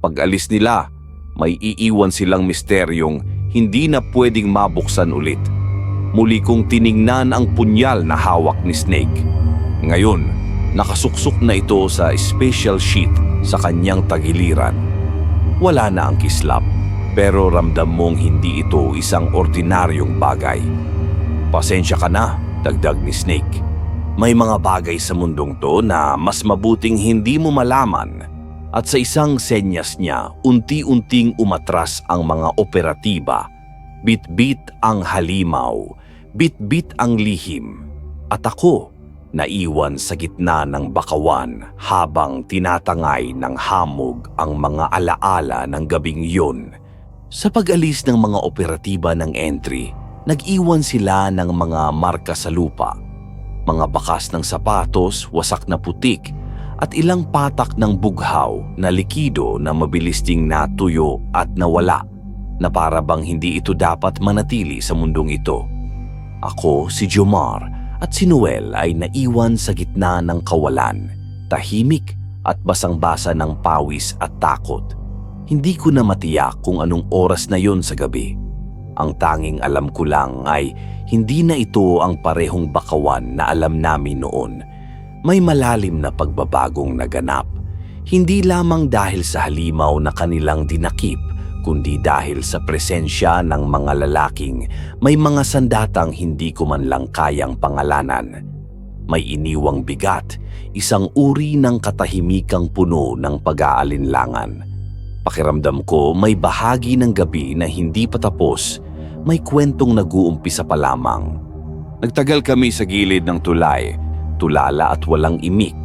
pag-alis nila, may iiwan silang misteryong hindi na pwedeng mabuksan ulit. Muli kong tiningnan ang punyal na hawak ni Snake. Ngayon, nakasuksok na ito sa special sheath sa kanyang tagiliran. Wala na ang kislap, pero ramdam mong hindi ito isang ordinaryong bagay. "Pasensya ka na," dagdag ni Snake. "May mga bagay sa mundong to na mas mabuting hindi mo malaman." At sa isang senyas niya, unti-unting umatras ang mga operatiba. Bit-bit ang halimaw, bit-bit ang lihim. At ako, naiwan sa gitna ng bakawan habang tinatangay ng hamog ang mga alaala ng gabing yun. Sa pag-alis ng mga operatiba ng entry, nag-iwan sila ng mga marka sa lupa. Mga bakas ng sapatos, wasak na putik, at ilang patak ng bughaw na likido na mabilis ding natuyo at nawala, na para bang hindi ito dapat manatili sa mundong ito. Ako, si Jomar, At si Noel ay naiwan sa gitna ng kawalan, tahimik at basang-basa ng pawis at takot. Hindi ko na matiyak kung anong oras na yon sa gabi. Ang tanging alam ko lang ay hindi na ito ang parehong bakawan na alam namin noon. May malalim na pagbabagong naganap. Hindi lamang dahil sa halimaw na kanilang dinakip, kundi dahil sa presensya ng mga lalaking may mga sandatang hindi ko man lang kayang pangalanan. May iniwang bigat, isang uri ng katahimikang puno ng pag-aalinlangan. Pakiramdam ko may bahagi ng gabi na hindi pa tapos, may kwentong nag-uumpisa pa lamang. Nagtagal kami sa gilid ng tulay, tulala at walang imik,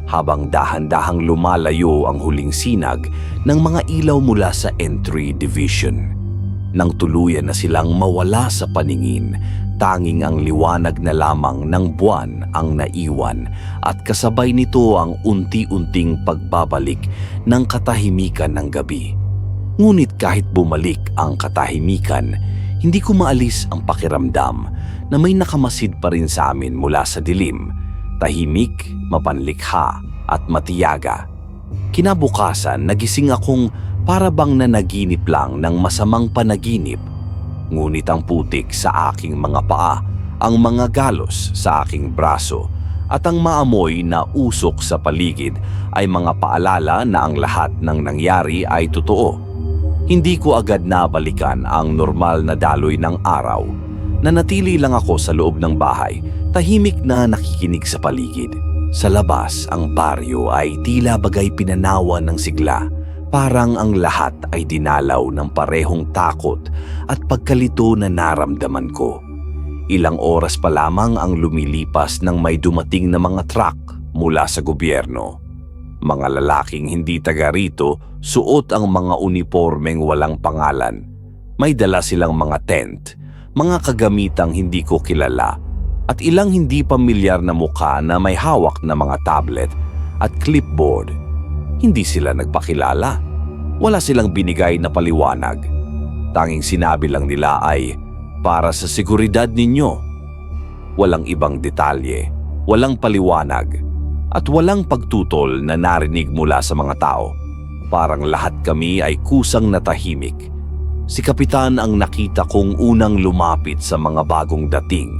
habang dahan-dahang lumalayo ang huling sinag ng mga ilaw mula sa entry division. Nang tuluyan na silang mawala sa paningin, tanging ang liwanag na lamang ng buwan ang naiwan at kasabay nito ang unti-unting pagbabalik ng katahimikan ng gabi. Ngunit kahit bumalik ang katahimikan, hindi ko maalis ang pakiramdam na may nakamasid pa rin sa amin mula sa dilim. Tahimik, mapanlikha at matiyaga. Kinabukasan, nagising akong para bang nanaginip lang ng masamang panaginip. Ngunit ang putik sa aking mga paa, ang mga galos sa aking braso, at ang maamoy na usok sa paligid ay mga paalala na ang lahat ng nangyari ay totoo. Hindi ko agad nabalikan ang normal na daloy ng araw. Nanatili lang ako sa loob ng bahay, tahimik na nakikinig sa paligid. Sa labas, ang baryo ay tila bagay pinanawan ng sigla. Parang ang lahat ay dinalaw ng parehong takot at pagkalito na naramdaman ko. Ilang oras pa lamang ang lumilipas nang may dumating na mga truck mula sa gobyerno. Mga lalaking hindi taga rito, suot ang mga unipormeng walang pangalan. May dala silang mga tent, mga kagamitang hindi ko kilala, at ilang hindi pamilyar na mukha na may hawak na mga tablet at clipboard. Hindi sila nagpakilala. Wala silang binigay na paliwanag. Tanging sinabi lang nila ay, para sa seguridad ninyo. Walang ibang detalye, walang paliwanag, at walang pagtutol na narinig mula sa mga tao. Parang lahat kami ay kusang natahimik. Si Kapitan ang nakita kong unang lumapit sa mga bagong dating.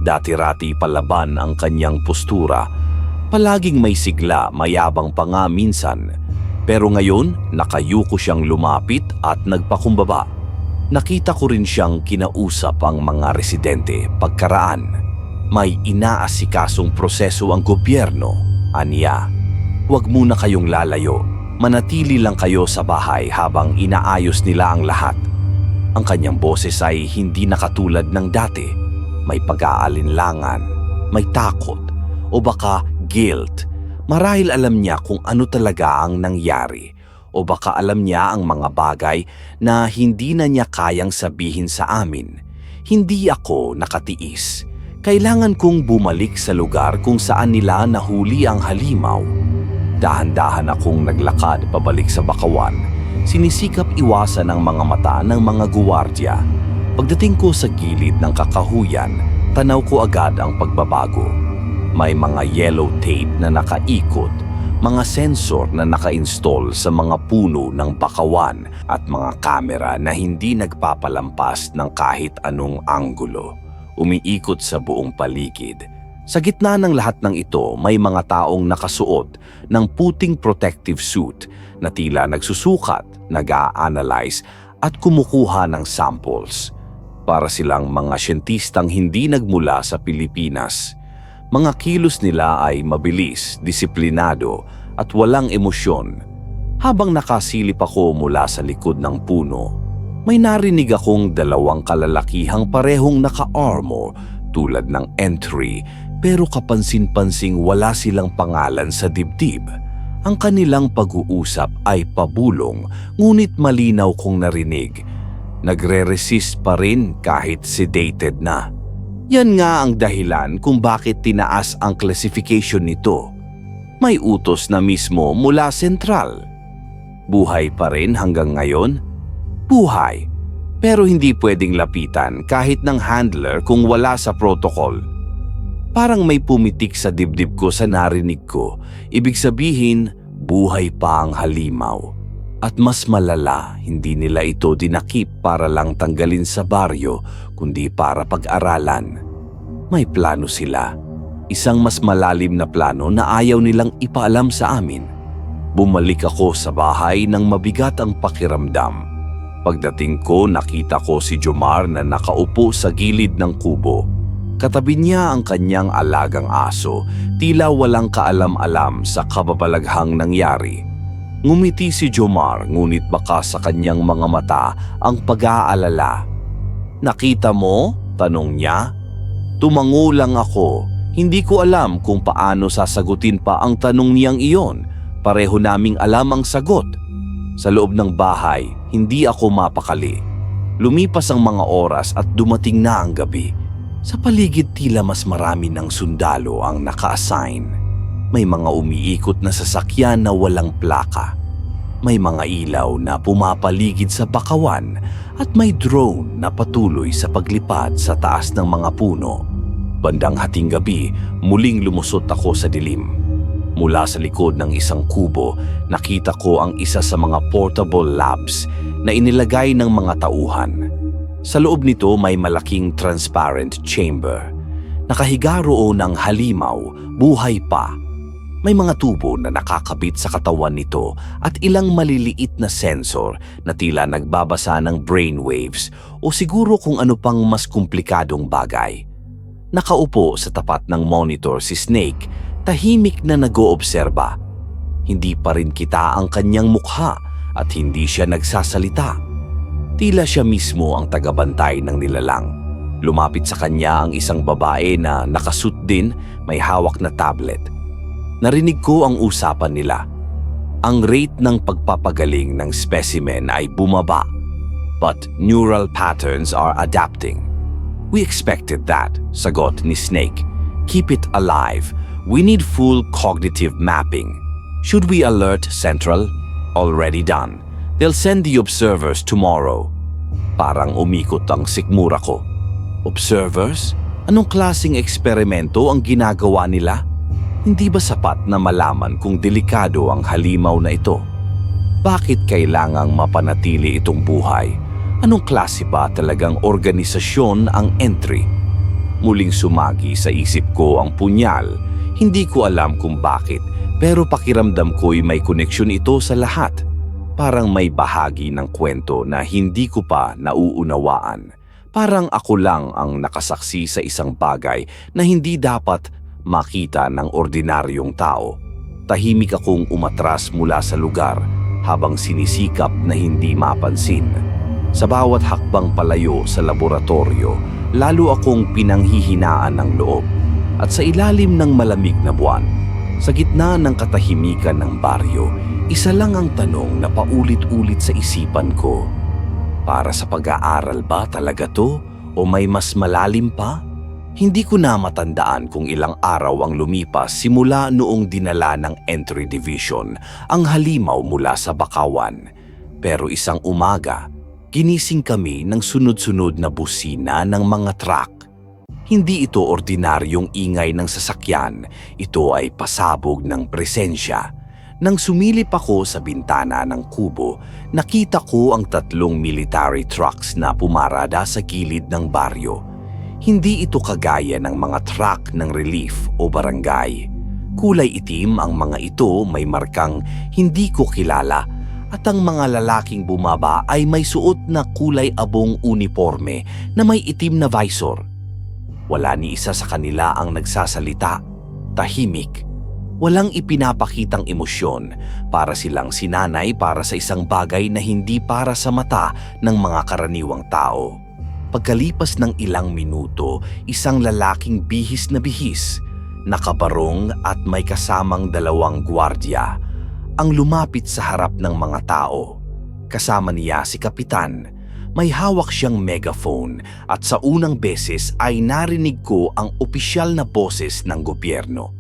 Dati-rati palaban ang kanyang postura. Palaging may sigla, mayabang pa nga minsan. Pero ngayon, nakayuko siyang lumapit at nagpakumbaba. Nakita ko rin siyang kinausap ang mga residente pagkaraan. May inaasikasong proseso ang gobyerno, aniya. Huwag muna kayong lalayo. Manatili lang kayo sa bahay habang inaayos nila ang lahat. Ang kanyang boses ay hindi nakatulad ng dati. May pag-aalinlangan, may takot, o baka guilt. Marahil alam niya kung ano talaga ang nangyari, o baka alam niya ang mga bagay na hindi na niya kayang sabihin sa amin. Hindi ako nakatiis. Kailangan kong bumalik sa lugar kung saan nila nahuli ang halimaw. Dahan-dahan akong naglakad pabalik sa bakawan. Sinisikap iwasan ang mga mata ng mga guwardya. Pagdating ko sa gilid ng kakahuyan, tanaw ko agad ang pagbabago. May mga yellow tape na nakaikot, mga sensor na naka-install sa mga puno ng bakawan at mga kamera na hindi nagpapalampas ng kahit anong anggulo. Umiikot sa buong paligid. Sa gitna ng lahat ng ito, may mga taong nakasuot ng puting protective suit na tila nagsusukat, nag-a-analyze at kumukuha ng samples. Para silang mga siyentistang hindi nagmula sa Pilipinas. Mga kilos nila ay mabilis, disiplinado at walang emosyon. Habang nakasilip ako mula sa likod ng puno, may narinig akong dalawang kalalakihang parehong naka-armor tulad ng entry, pero kapansin-pansing wala silang pangalan sa dibdib. Ang kanilang pag-uusap ay pabulong, ngunit malinaw kong narinig. Nagre-resist pa rin kahit sedated na. Yan nga ang dahilan kung bakit tinaas ang classification nito. May utos na mismo mula sentral. Buhay pa rin hanggang ngayon? Buhay, pero hindi pwedeng lapitan kahit ng handler kung wala sa protocol. Parang may pumitik sa dibdib ko sa narinig ko. Ibig sabihin, buhay pa ang halimaw. At mas malala, hindi nila ito dinakip para lang tanggalin sa baryo, kundi para pag-aralan. May plano sila. Isang mas malalim na plano na ayaw nilang ipaalam sa amin. Bumalik ako sa bahay nang mabigat ang pakiramdam. Pagdating ko, nakita ko si Jomar na nakaupo sa gilid ng kubo. Katabi niya ang kanyang alagang aso, tila walang kaalam-alam sa kababalaghang nangyari. Ngumiti si Jomar, ngunit baka sa kanyang mga mata ang pag-aalala. "Nakita mo?" tanong niya. Tumango lang ako. Hindi ko alam kung paano sasagutin pa ang tanong niyang iyon. Pareho naming alam ang sagot. Sa loob ng bahay, hindi ako mapakali. Lumipas ang mga oras at dumating na ang gabi. Sa paligid tila mas marami ng sundalo ang naka-assign. May mga umiikot na sasakyan na walang plaka. May mga ilaw na pumapaligid sa bakawan at may drone na patuloy sa paglipad sa taas ng mga puno. Bandang hating gabi, muling lumusot ako sa dilim. Mula sa likod ng isang kubo, nakita ko ang isa sa mga portable labs na inilagay ng mga tauhan. Sa loob nito may malaking transparent chamber. Nakahiga roon ang halimaw, buhay pa. May mga tubo na nakakabit sa katawan nito at ilang maliliit na sensor na tila nagbabasa ng brainwaves o siguro kung ano pang mas komplikadong bagay. Nakaupo sa tapat ng monitor si Snake, tahimik na nag-oobserba. Hindi pa rin kita ang kanyang mukha at hindi siya nagsasalita. Tila siya mismo ang tagabantay ng nilalang. Lumapit sa kanya ang isang babae na nakasuit din, may hawak na tablet. Narinig ko ang usapan nila. Ang rate ng pagpapagaling ng specimen ay bumaba, but neural patterns are adapting. "We expected that," sagot ni Snake. "Keep it alive. We need full cognitive mapping. Should we alert Central? Already done. They'll send the observers tomorrow." Parang umikot ang sikmura ko. Observers? Anong klaseng eksperimento ang ginagawa nila? Hindi ba sapat na malaman kung delikado ang halimaw na ito? Bakit kailangang mapanatili itong buhay? Anong klase ba talagang organisasyon ang entry? Muling sumagi sa isip ko ang punyal. Hindi ko alam kung bakit, pero pakiramdam ko'y may koneksyon ito sa lahat. Parang may bahagi ng kwento na hindi ko pa nauunawaan. Parang ako lang ang nakasaksi sa isang bagay na hindi dapat makita ng ordinaryong tao. Tahimik akong umatras mula sa lugar habang sinisikap na hindi mapansin. Sa bawat hakbang palayo sa laboratorio, lalo akong pinanghihinaan ng loob. At sa ilalim ng malamig na buwan, sa gitna ng katahimikan ng baryo, isa lang ang tanong na paulit-ulit sa isipan ko. Para sa pag-aaral ba talaga to? O may mas malalim pa? Hindi ko na matandaan kung ilang araw ang lumipas simula noong dinala ng Entry Division ang halimaw mula sa Bakawan. Pero isang umaga, ginising kami ng sunod-sunod na busina ng mga truck. Hindi ito ordinaryong ingay ng sasakyan, ito ay pasabog ng presensya. Nang sumilip ako sa bintana ng kubo, nakita ko ang 3 military trucks na pumarada sa gilid ng baryo. Hindi ito kagaya ng mga truck ng relief o barangay. Kulay itim ang mga ito, may markang hindi ko kilala, at ang mga lalaking bumaba ay may suot na kulay abong uniforme na may itim na visor. Wala ni isa sa kanila ang nagsasalita. Tahimik. Walang ipinapakitang emosyon, para silang sinanay para sa isang bagay na hindi para sa mata ng mga karaniwang tao. Pagkalipas ng ilang minuto, isang lalaking bihis na bihis, nakabarong at may kasamang 2 gwardiya, ang lumapit sa harap ng mga tao. Kasama niya si Kapitan. May hawak siyang megaphone at sa unang beses ay narinig ko ang opisyal na boses ng gobyerno.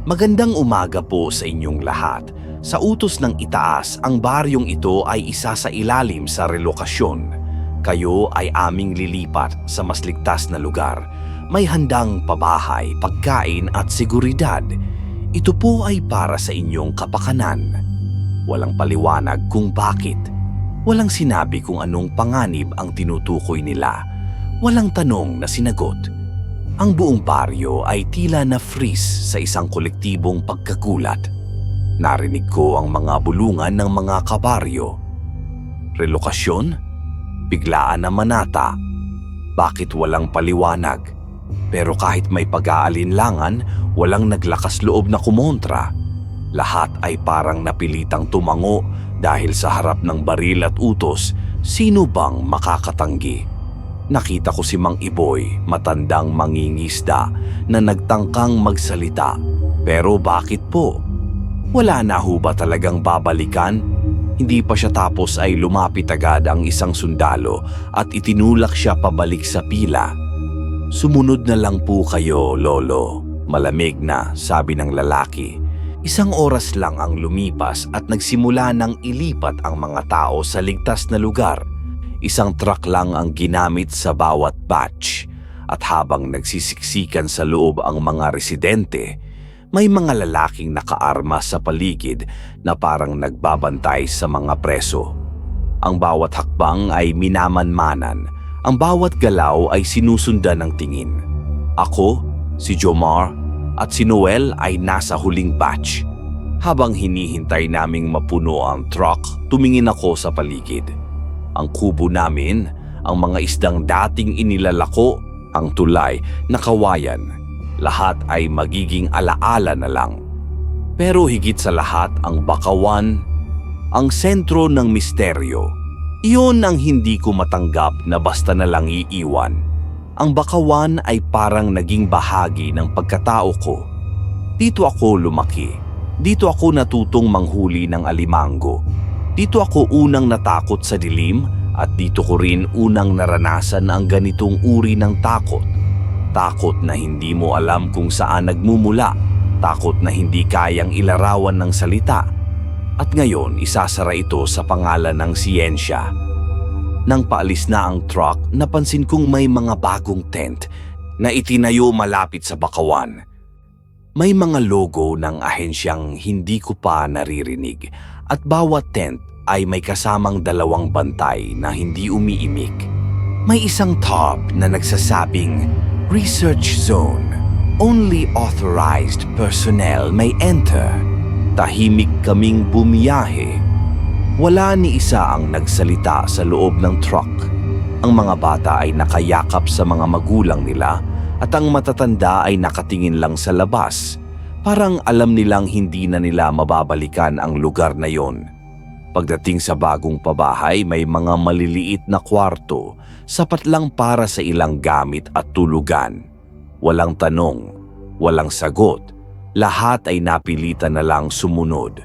Magandang umaga po sa inyong lahat. Sa utos ng itaas, ang baryong ito ay isa sa ilalim sa relokasyon. Kayo ay aming lilipat sa mas ligtas na lugar. May handang pabahay, pagkain at seguridad. Ito po ay para sa inyong kapakanan. Walang paliwanag kung bakit. Walang sinabi kung anong panganib ang tinutukoy nila. Walang tanong na sinagot. Ang buong baryo ay tila na freeze sa isang kolektibong pagkagulat. Narinig ko ang mga bulungan ng mga kabaryo. Relokasyon? Biglaan na manata. Bakit walang paliwanag? Pero kahit may pag-aalinlangan, walang naglakas loob na kumontra. Lahat ay parang napilitang tumango dahil sa harap ng baril at utos, sino bang makakatanggi? Nakita ko si Mang Iboy, matandang mangingisda na nagtangkang magsalita. Pero bakit po? Wala na ho ba talagang babalikan? Hindi pa siya tapos ay lumapit agad ang isang sundalo at itinulak siya pabalik sa pila. Sumunod na lang po kayo, Lolo. Malamig na, sabi ng lalaki. Isang oras lang ang lumipas at nagsimula ng ilipat ang mga tao sa ligtas na lugar. Isang truck lang ang ginamit sa bawat batch. At habang nagsisiksikan sa loob ang mga residente, may mga lalaking nakaarma sa paligid na parang nagbabantay sa mga preso. Ang bawat hakbang ay minamanmanan. Ang bawat galaw ay sinusundan ng tingin. Ako, si Jomar, at si Noel ay nasa huling batch. Habang hinihintay naming mapuno ang truck, tumingin ako sa paligid. Ang kubo namin, ang mga isdang dating inilalako, ang tulay na kawayan, lahat ay magiging alaala na lang. Pero higit sa lahat ang bakawan, ang sentro ng misteryo. Iyon ang hindi ko matanggap na basta na lang iiwan. Ang bakawan ay parang naging bahagi ng pagkatao ko. Dito ako lumaki. Dito ako natutong manghuli ng alimango. Dito ako unang natakot sa dilim at dito ko rin unang naranasan ang ganitong uri ng takot. Takot na hindi mo alam kung saan nagmumula. Takot na hindi kayang ilarawan ng salita. At ngayon isasara ito sa pangalan ng siyensya. Nang paalis na ang truck, napansin kong may mga bagong tent na itinayo malapit sa bakawan. May mga logo ng ahensyang hindi ko pa naririnig at bawat tent ay may kasamang dalawang bantay na hindi umiimik. May isang top na nagsasabing, Research Zone. Only authorized personnel may enter. Tahimik kaming bumiyahe. Wala ni isa ang nagsalita sa loob ng truck. Ang mga bata ay nakayakap sa mga magulang nila at ang matatanda ay nakatingin lang sa labas. Parang alam nilang hindi na nila mababalikan ang lugar na yon. Pagdating sa bagong pabahay, may mga maliliit na kwarto, sapat lang para sa ilang gamit at tulugan. Walang tanong, walang sagot. Lahat ay napilitan na lang sumunod.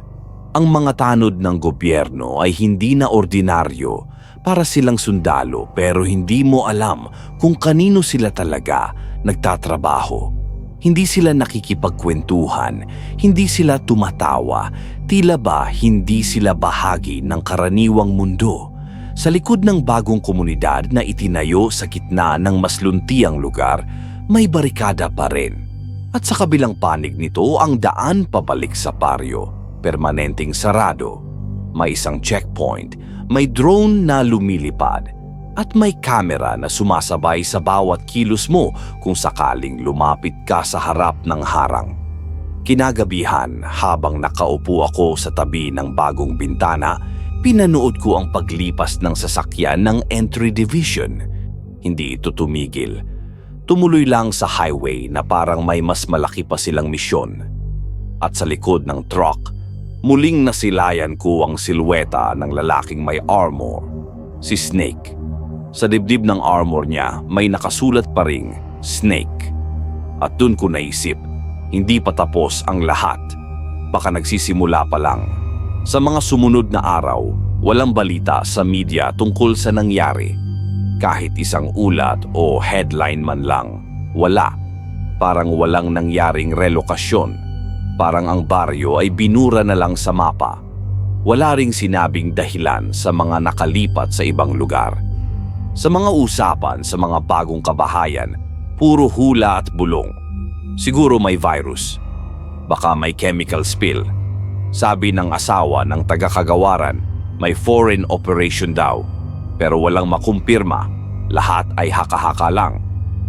Ang mga tanod ng gobyerno ay hindi na ordinaryo, para silang sundalo pero hindi mo alam kung kanino sila talaga nagtatrabaho. Hindi sila nakikipagkwentuhan, hindi sila tumatawa, tila ba hindi sila bahagi ng karaniwang mundo. Sa likod ng bagong komunidad na itinayo sa gitna ng mas luntiang lugar, may barikada pa rin. At sa kabilang panig nito ang daan pabalik sa baryo, permanenteng sarado. May isang checkpoint, may drone na lumilipad, at may kamera na sumasabay sa bawat kilos mo kung sakaling lumapit ka sa harap ng harang. Kinagabihan, habang nakaupo ako sa tabi ng bagong bintana, pinanood ko ang paglipas ng sasakyan ng entry division. Hindi ito tumigil. Tumuloy lang sa highway na parang may mas malaki pa silang misyon. At sa likod ng truck, muling nasilayan ko ang silweta ng lalaking may armor, si Snake. Sa dibdib ng armor niya, may nakasulat pa ring Snake. At dun ko naisip, hindi pa tapos ang lahat. Baka nagsisimula pa lang. Sa mga sumunod na araw, walang balita sa media tungkol sa nangyari. Kahit isang ulat o headline man lang, wala. Parang walang nangyaring relokasyon. Parang ang baryo ay binura na lang sa mapa. Wala ring sinabing dahilan sa mga nakalipat sa ibang lugar. Sa mga usapan sa mga bagong kabahayan, Puro hula at bulong. Siguro may virus. Baka may chemical spill. Sabi ng asawa ng taga-kagawaran, may foreign operation daw. Pero walang makumpirma. Lahat ay haka-haka lang.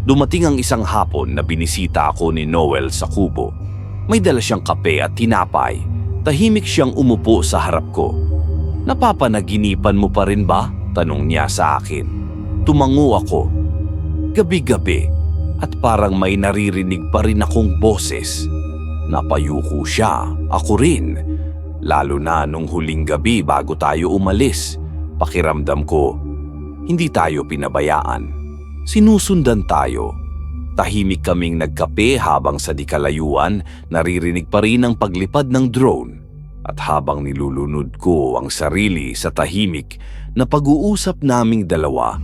Dumating ang isang hapon na binisita ako ni Noel sa kubo. May dala siyang kape at tinapay. Tahimik siyang umupo sa harap ko. "Napapanaginipan mo pa rin ba?" tanong niya sa akin. Tumango ako. Gabi-gabi at parang may naririnig pa rin akong boses. Napayuko siya, ako rin. Lalo na nung huling gabi bago tayo umalis. Pakiramdam ko, hindi tayo pinabayaan. Sinusundan tayo. Tahimik kaming nagkape habang sa dikalayuan naririnig pa rin ang paglipad ng drone. At habang nilulunod ko ang sarili sa tahimik na pag-uusap naming dalawa,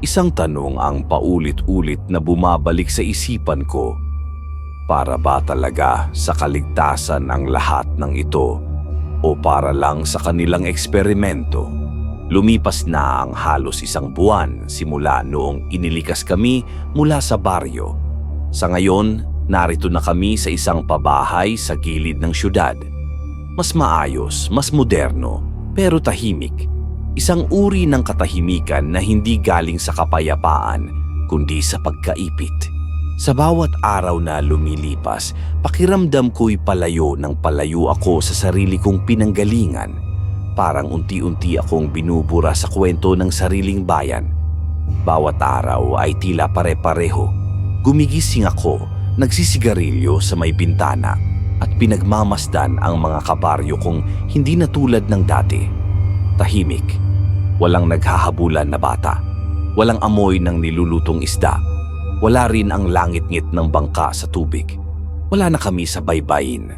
isang tanong ang paulit-ulit na bumabalik sa isipan ko. Para ba talaga sa kaligtasan ang lahat ng ito o para lang sa kanilang eksperimento? Lumipas na ang halos isang buwan simula noong inilikas kami mula sa baryo. Sa ngayon, narito na kami sa isang pabahay sa gilid ng syudad. Mas maayos, mas moderno, pero tahimik. Isang uri ng katahimikan na hindi galing sa kapayapaan, kundi sa pagkaipit. Sa bawat araw na lumilipas, pakiramdam ko'y palayo ng palayo ako sa sarili kong pinanggalingan. Parang unti-unti akong binubura sa kwento ng sariling bayan. Bawat araw ay tila pare-pareho. Gumigising ako, nagsisigarilyo sa may bintana at pinagmamasdan ang mga kabaryo kong hindi na tulad ng dati. Tahimik, walang naghahabulan na bata, walang amoy ng nilulutong isda. Wala rin ang langit-ngit ng bangka sa tubig. Wala na kami sa baybayin.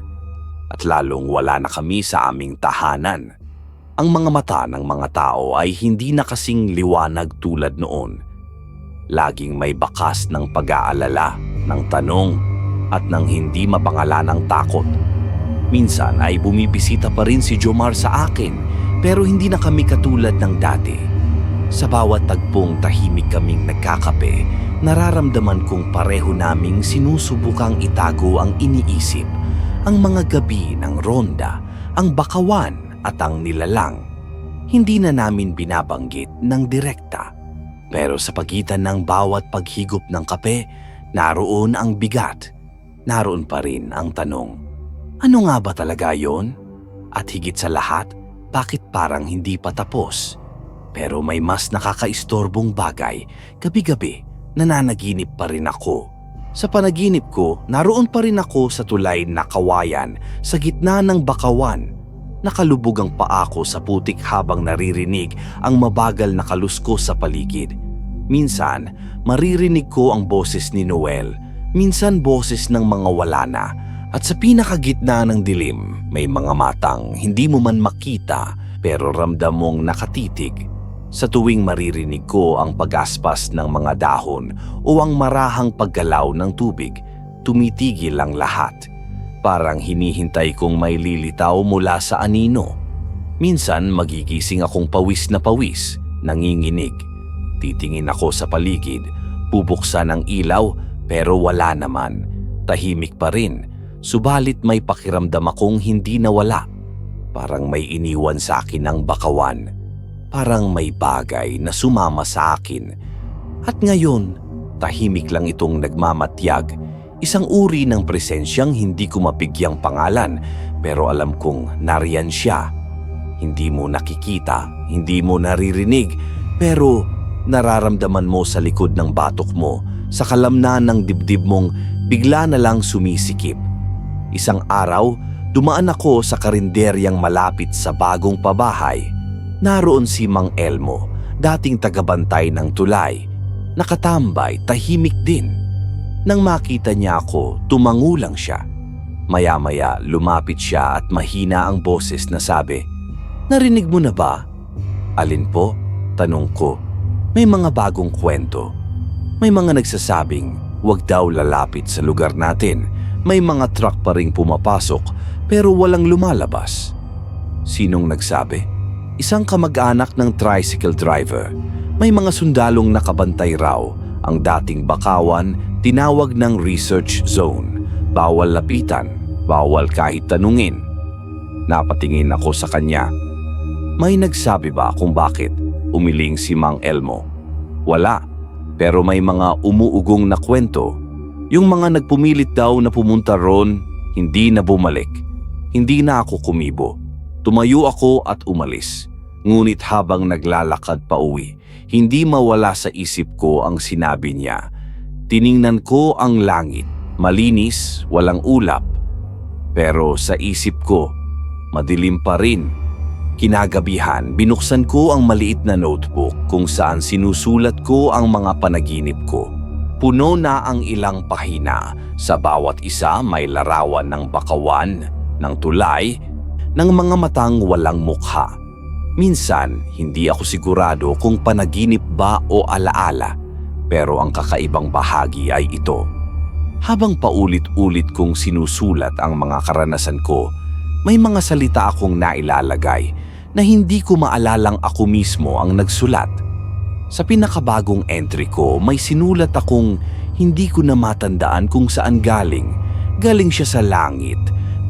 At lalong wala na kami sa aming tahanan. Ang mga mata ng mga tao ay hindi na kasing liwanag tulad noon. Laging may bakas ng pag-aalala, ng tanong, at ng hindi mapangalanang takot. Minsan ay bumibisita pa rin si Jomar sa akin, pero hindi na kami katulad ng dati. Sa bawat tagpong tahimik kaming nagkakape, nararamdaman kong pareho naming sinusubukang itago ang iniisip, ang mga gabi ng ronda, ang bakawan at ang nilalang. Hindi na namin binabanggit ng direkta, pero sa pagitan ng bawat paghigop ng kape, naroon ang bigat. Naroon pa rin ang tanong, ano nga ba talaga yon? At higit sa lahat, bakit parang hindi pa tapos? Pero may mas nakakaistorbong bagay, gabi-gabi, nananaginip pa rin ako. Sa panaginip ko, naroon pa rin ako sa tulay na kawayan sa gitna ng bakawan. Nakalubog ang paa ko sa putik habang naririnig ang mabagal na kaluskos sa paligid. Minsan, maririnig ko ang boses ni Noel, minsan boses ng mga wala na. At sa pinakagitna ng dilim, may mga matang hindi mo man makita pero ramdam mong nakatitig. Sa tuwing maririnig ko ang pagaspas ng mga dahon o ang marahang paggalaw ng tubig, tumitigil ang lahat. Parang hinihintay kong may lilitaw mula sa anino. Minsan magigising akong pawis na pawis, nanginginig. Titingin ako sa paligid, bubuksan ang ilaw pero wala naman. Tahimik pa rin, subalit may pakiramdam akong hindi nawala. Parang may iniwan sa akin ang bakawan. Parang may bagay na sumama sa akin. At ngayon, tahimik lang itong nagmamatyag. Isang uri ng presensyang hindi ko mapigyang pangalan, pero alam kong nariyan siya. Hindi mo nakikita, hindi mo naririnig, pero nararamdaman mo sa likod ng batok mo, sa kalamnan ng dibdib mong bigla na lang sumisikip. Isang araw, dumaan ako sa karinderyang malapit sa bagong pabahay. Naroon si Mang Elmo, dating tagabantay ng tulay. Nakatambay, tahimik din. Nang makita niya ako, tumango lang siya. Maya-maya lumapit siya at mahina ang boses na sabi, "Narinig mo na ba?" "Alin po?" tanong ko. "May mga bagong kwento. May mga nagsasabing, wag daw lalapit sa lugar natin. May mga truck pa ring pumapasok, pero walang lumalabas." "Sinong nagsabi?" "Isang kamag-anak ng tricycle driver. May mga sundalong nakabantay raw Ang dating Bakawan, tinawag ng research zone. Bawal lapitan, bawal kahit tanungin. Napatingin ako sa kanya. May nagsabi ba kung bakit umiling si Mang Elmo? Wala, pero may mga umuugong na kwento. Yung mga nagpumilit daw na pumunta ron, hindi na bumalik. Hindi na ako kumibo. Tumayo ako at umalis. Ngunit habang naglalakad pa uwi, hindi mawala sa isip ko ang sinabi niya. Tiningnan ko ang langit, malinis, walang ulap. Pero sa isip ko, madilim pa rin. Kinagabihan, binuksan ko ang maliit na notebook kung saan sinusulat ko ang mga panaginip ko. Puno na ang ilang pahina. Sa bawat isa may larawan ng bakawan, ng tulay, ng mga matang walang mukha. Minsan, hindi ako sigurado kung panaginip ba o alaala, pero ang kakaibang bahagi ay ito. Habang paulit-ulit kong sinusulat ang mga karanasan ko, may mga salita akong nailalagay na hindi ko maalalang ako mismo ang nagsulat. Sa pinakabagong entry ko, may sinulat akong hindi ko na matandaan kung saan galing. Galing siya sa langit,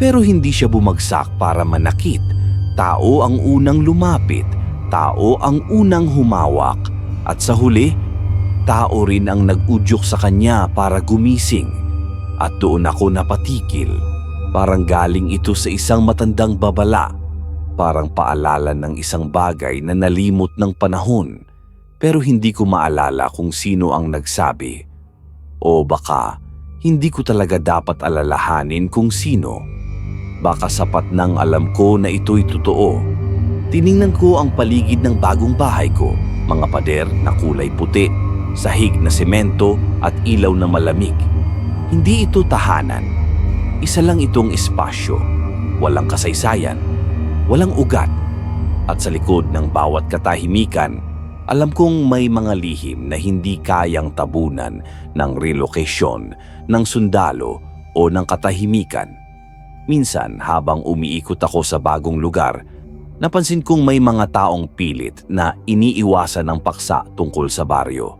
pero hindi siya bumagsak para manakit. Tao ang unang lumapit, tao ang unang humawak, at sa huli, tao rin ang nag-udyok sa kanya para gumising. At doon ako napatikil. Parang galing ito sa isang matandang babala. Parang paalala ng isang bagay na nalimot ng panahon. Pero hindi ko maalala kung sino ang nagsabi. O baka, hindi ko talaga dapat alalahanin kung sino. Baka sapat nang alam ko na ito'y totoo. Tiningnan ko ang paligid ng bagong bahay ko. Mga pader na kulay puti, sahig na semento at ilaw na malamig. Hindi ito tahanan. Isa lang itong espasyo. Walang kasaysayan. Walang ugat. At sa likod ng bawat katahimikan, alam kong may mga lihim na hindi kayang tabunan ng relokasyon, ng sundalo o ng katahimikan. Minsan habang umiikot ako sa bagong lugar, napansin kong may mga taong pilit na iniiwasan ng paksa tungkol sa baryo.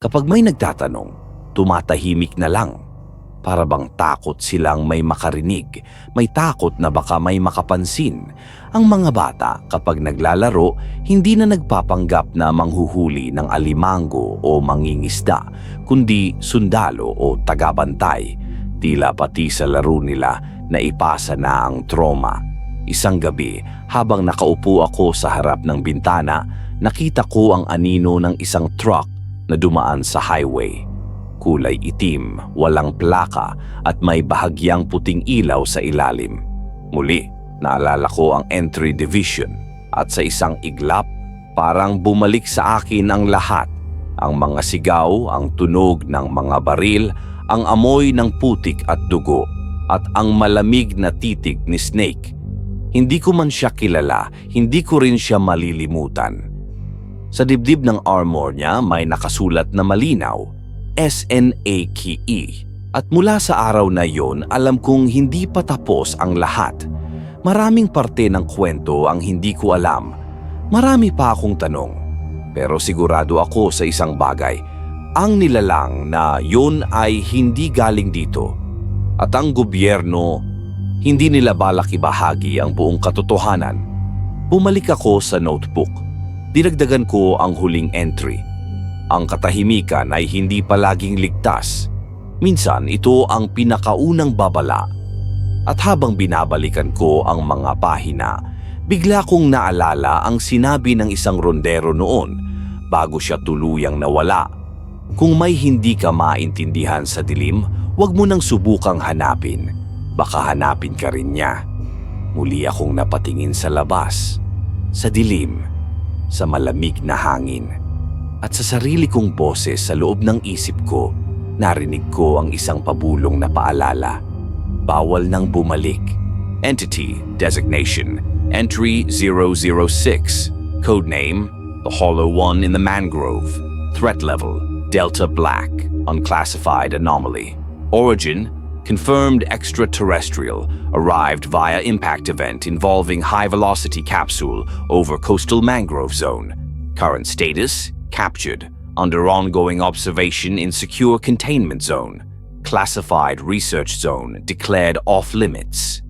Kapag may nagtatanong, tumatahimik na lang. Para bang takot silang may makarinig, may takot na baka may makapansin. Ang mga bata kapag naglalaro, hindi na nagpapanggap na manghuhuli ng alimango o mangingisda, kundi sundalo o tagabantay. Tila pati sa laro nila na ipasa na ang trauma. Isang gabi, habang nakaupo ako sa harap ng bintana, nakita ko ang anino ng isang truck na dumaan sa highway. Kulay itim, walang plaka at may bahagyang puting ilaw sa ilalim. Muli, naalala ko ang entry division at sa isang iglap, parang bumalik sa akin ang lahat. Ang mga sigaw, ang tunog ng mga baril, ang amoy ng putik at dugo, at ang malamig na titig ni Snake. Hindi ko man siya kilala, hindi ko rin siya malilimutan. Sa dibdib ng armor niya may nakasulat na malinaw, SNAKE. At mula sa araw na yon, alam kong hindi pa tapos ang lahat. Maraming parte ng kwento ang hindi ko alam. Marami pa akong tanong. Pero sigurado ako sa isang bagay. Ang nilalang na yon ay hindi galing dito. At ang gobyerno, hindi nila balak ibahagi ang buong katotohanan. Bumalik ako sa notebook. Dinagdagan ko ang huling entry. Ang katahimikan ay hindi palaging ligtas. Minsan ito ang pinakaunang babala. At habang binabalikan ko ang mga pahina, bigla kong naalala ang sinabi ng isang rondero noon bago siya tuluyang nawala. Kung may hindi ka maintindihan sa dilim, huwag mo nang subukang hanapin. Baka hanapin ka rin niya. Muli akong napatingin sa labas, sa dilim, sa malamig na hangin. At sa sarili kong boses sa loob ng isip ko, narinig ko ang isang pabulong na paalala. Bawal nang bumalik. Entity Designation Entry 006. Codename The Hollow One in the Mangrove. Threat Level Delta Black. Unclassified Anomaly. Origin Confirmed extraterrestrial. Arrived via impact event involving high-velocity capsule over coastal mangrove zone. Current status Captured. under ongoing observation in secure containment zone. Classified research zone declared off-limits.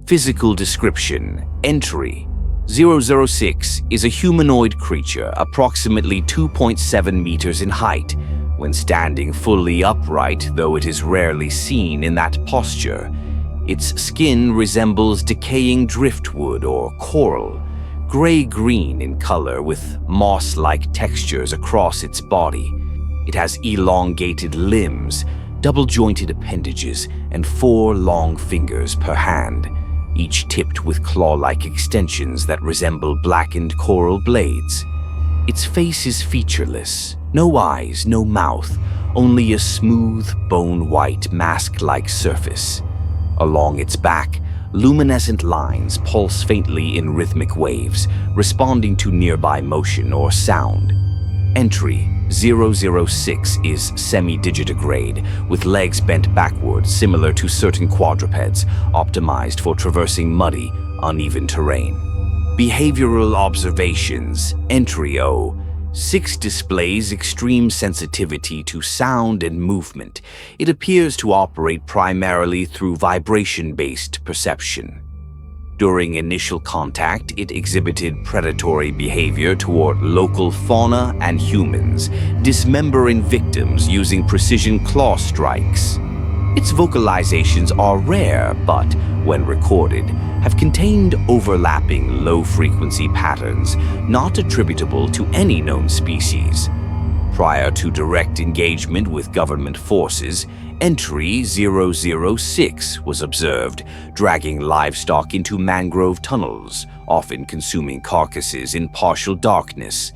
Physical description. Entry. 006 is a humanoid creature approximately 2.7 meters in height. When standing fully upright, though it is rarely seen in that posture, its skin resembles decaying driftwood or coral, gray-green in color with moss-like textures across its body. It has elongated limbs, double-jointed appendages, and 4 long fingers per hand, each tipped with claw-like extensions that resemble blackened coral blades. Its face is featureless, no eyes, no mouth, only a smooth, bone-white, mask-like surface. Along its back, luminescent lines pulse faintly in rhythmic waves, responding to nearby motion or sound. Entry. 006 is semi-digitigrade, with legs bent backward similar to certain quadrupeds, optimized for traversing muddy, uneven terrain. Behavioral observations. Entry 06 displays extreme sensitivity to sound and movement. It appears to operate primarily through vibration-based perception. During initial contact, it exhibited predatory behavior toward local fauna and humans, dismembering victims using precision claw strikes. Its vocalizations are rare, but, when recorded, have contained overlapping low-frequency patterns not attributable to any known species. Prior to direct engagement with government forces, Entry 006 was observed, dragging livestock into mangrove tunnels, often consuming carcasses in partial darkness.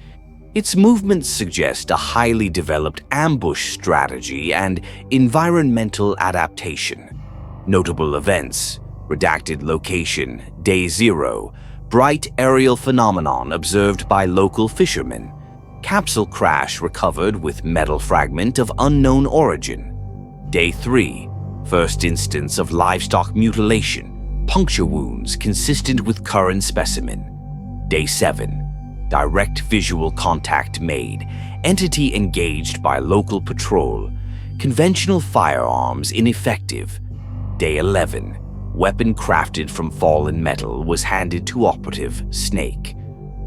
Its movements suggest a highly developed ambush strategy and environmental adaptation. Notable events: redacted location, Day 0, bright aerial phenomenon observed by local fishermen. Capsule crash recovered with metal fragment of unknown origin. Day 3, first instance of livestock mutilation, puncture wounds consistent with current specimen. Day 7, direct visual contact made, entity engaged by local patrol, conventional firearms ineffective. Day 11, weapon crafted from fallen metal was handed to operative Snake.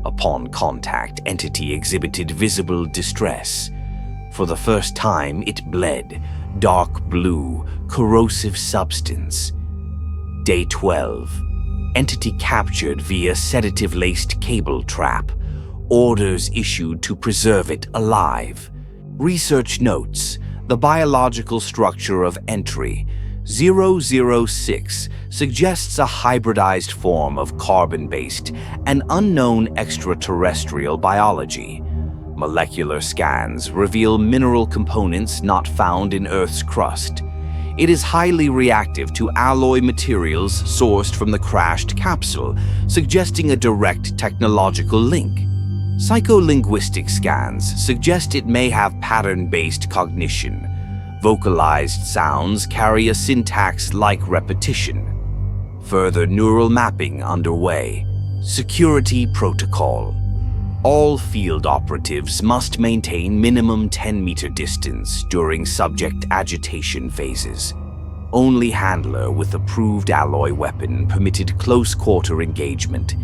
Upon contact, entity exhibited visible distress. For the first time, it bled, dark blue, corrosive substance. Day 12, entity captured via sedative-laced cable trap. Orders issued to preserve it alive. Research notes: the biological structure of Entry 006 suggests a hybridized form of carbon-based and unknown extraterrestrial biology. Molecular scans reveal mineral components not found in Earth's crust. It is highly reactive to alloy materials sourced from the crashed capsule, suggesting a direct technological link. Psycholinguistic scans suggest it may have pattern-based cognition. Vocalized sounds carry a syntax like repetition. Further neural mapping underway. Security protocol. All field operatives must maintain minimum 10-meter distance during subject agitation phases. Only handler with approved alloy weapon permitted close-quarter engagement.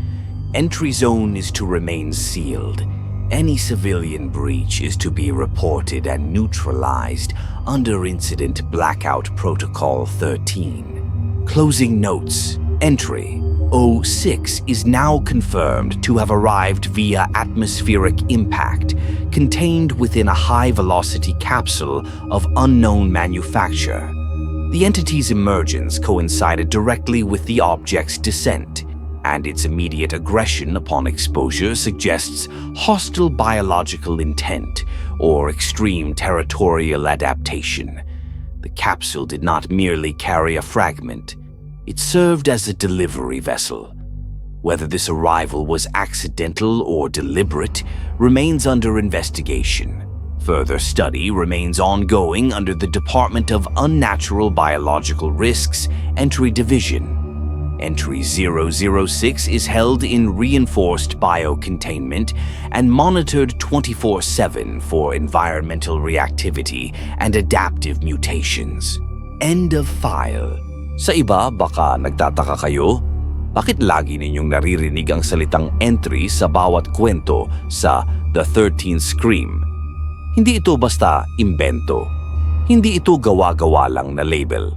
Entry zone is to remain sealed. Any civilian breach is to be reported and neutralized under Incident Blackout Protocol 13. Closing notes. Entry 06 is now confirmed to have arrived via atmospheric impact, contained within a high-velocity capsule of unknown manufacture. The entity's emergence coincided directly with the object's descent, and its immediate aggression upon exposure suggests hostile biological intent or extreme territorial adaptation. The capsule did not merely carry a fragment. It served as a delivery vessel. Whether this arrival was accidental or deliberate remains under investigation. Further study remains ongoing under the Department of Unnatural Biological Risks Entry Division. Entry 006 is held in reinforced biocontainment and monitored 24/7 for environmental reactivity and adaptive mutations. End of file. Sa iba, baka nagtataka kayo, bakit lagi ninyong naririnig ang salitang entry sa bawat kwento sa The 13th Scream? Hindi ito basta imbento. Hindi ito gawa-gawa lang na label.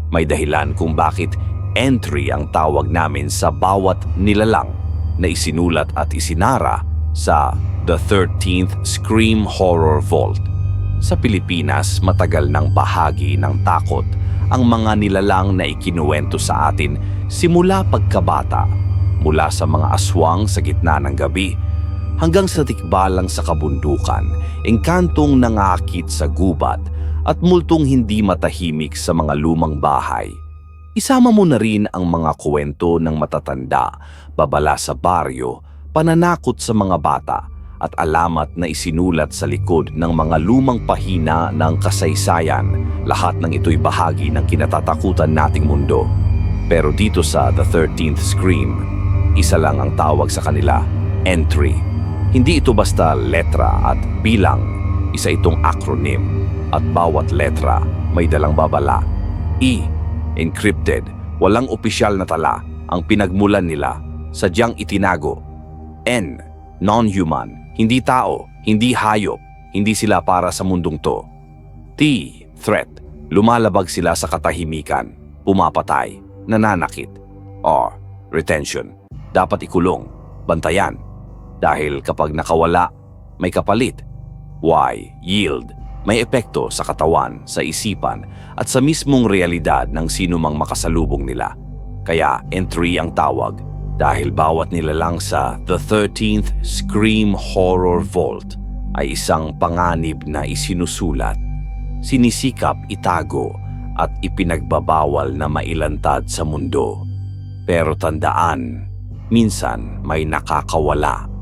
May dahilan kung bakit entry ang tawag namin sa bawat nilalang na isinulat at isinara sa The 13th Scream Horror Vault. Sa Pilipinas, matagal ng bahagi ng takot ang mga nilalang na ikinuwento sa atin simula pagkabata, mula sa mga aswang sa gitna ng gabi hanggang sa tikbalang sa kabundukan, engkantong nangakit sa gubat at multong hindi matahimik sa mga lumang bahay. Isama mo na rin ang mga kwento ng matatanda, babala sa baryo, pananakot sa mga bata, at alamat na isinulat sa likod ng mga lumang pahina ng kasaysayan. Lahat ng ito'y bahagi ng kinatatakutan nating mundo. Pero dito sa The 13th Scream, isa lang ang tawag sa kanila, entry. Hindi ito basta letra at bilang, isa itong acronym, at bawat letra may dalang babala. E, encrypted, walang opisyal na tala, ang pinagmulan nila, sadyang itinago. N, non-human, hindi tao, hindi hayop, hindi sila para sa mundong to. T, threat, lumalabag sila sa katahimikan, pumapatay, nananakit. R, retention, dapat ikulong, bantayan, dahil kapag nakawala, may kapalit. Y, yield, may epekto sa katawan, sa isipan, at sa mismong realidad ng sinumang makasalubong nila. Kaya entry ang tawag dahil bawat nilalang sa The 13th Scream Horror Vault ay isang panganib na isinusulat, sinisikap itago at ipinagbabawal na mailantad sa mundo. Pero tandaan, minsan may nakakawala.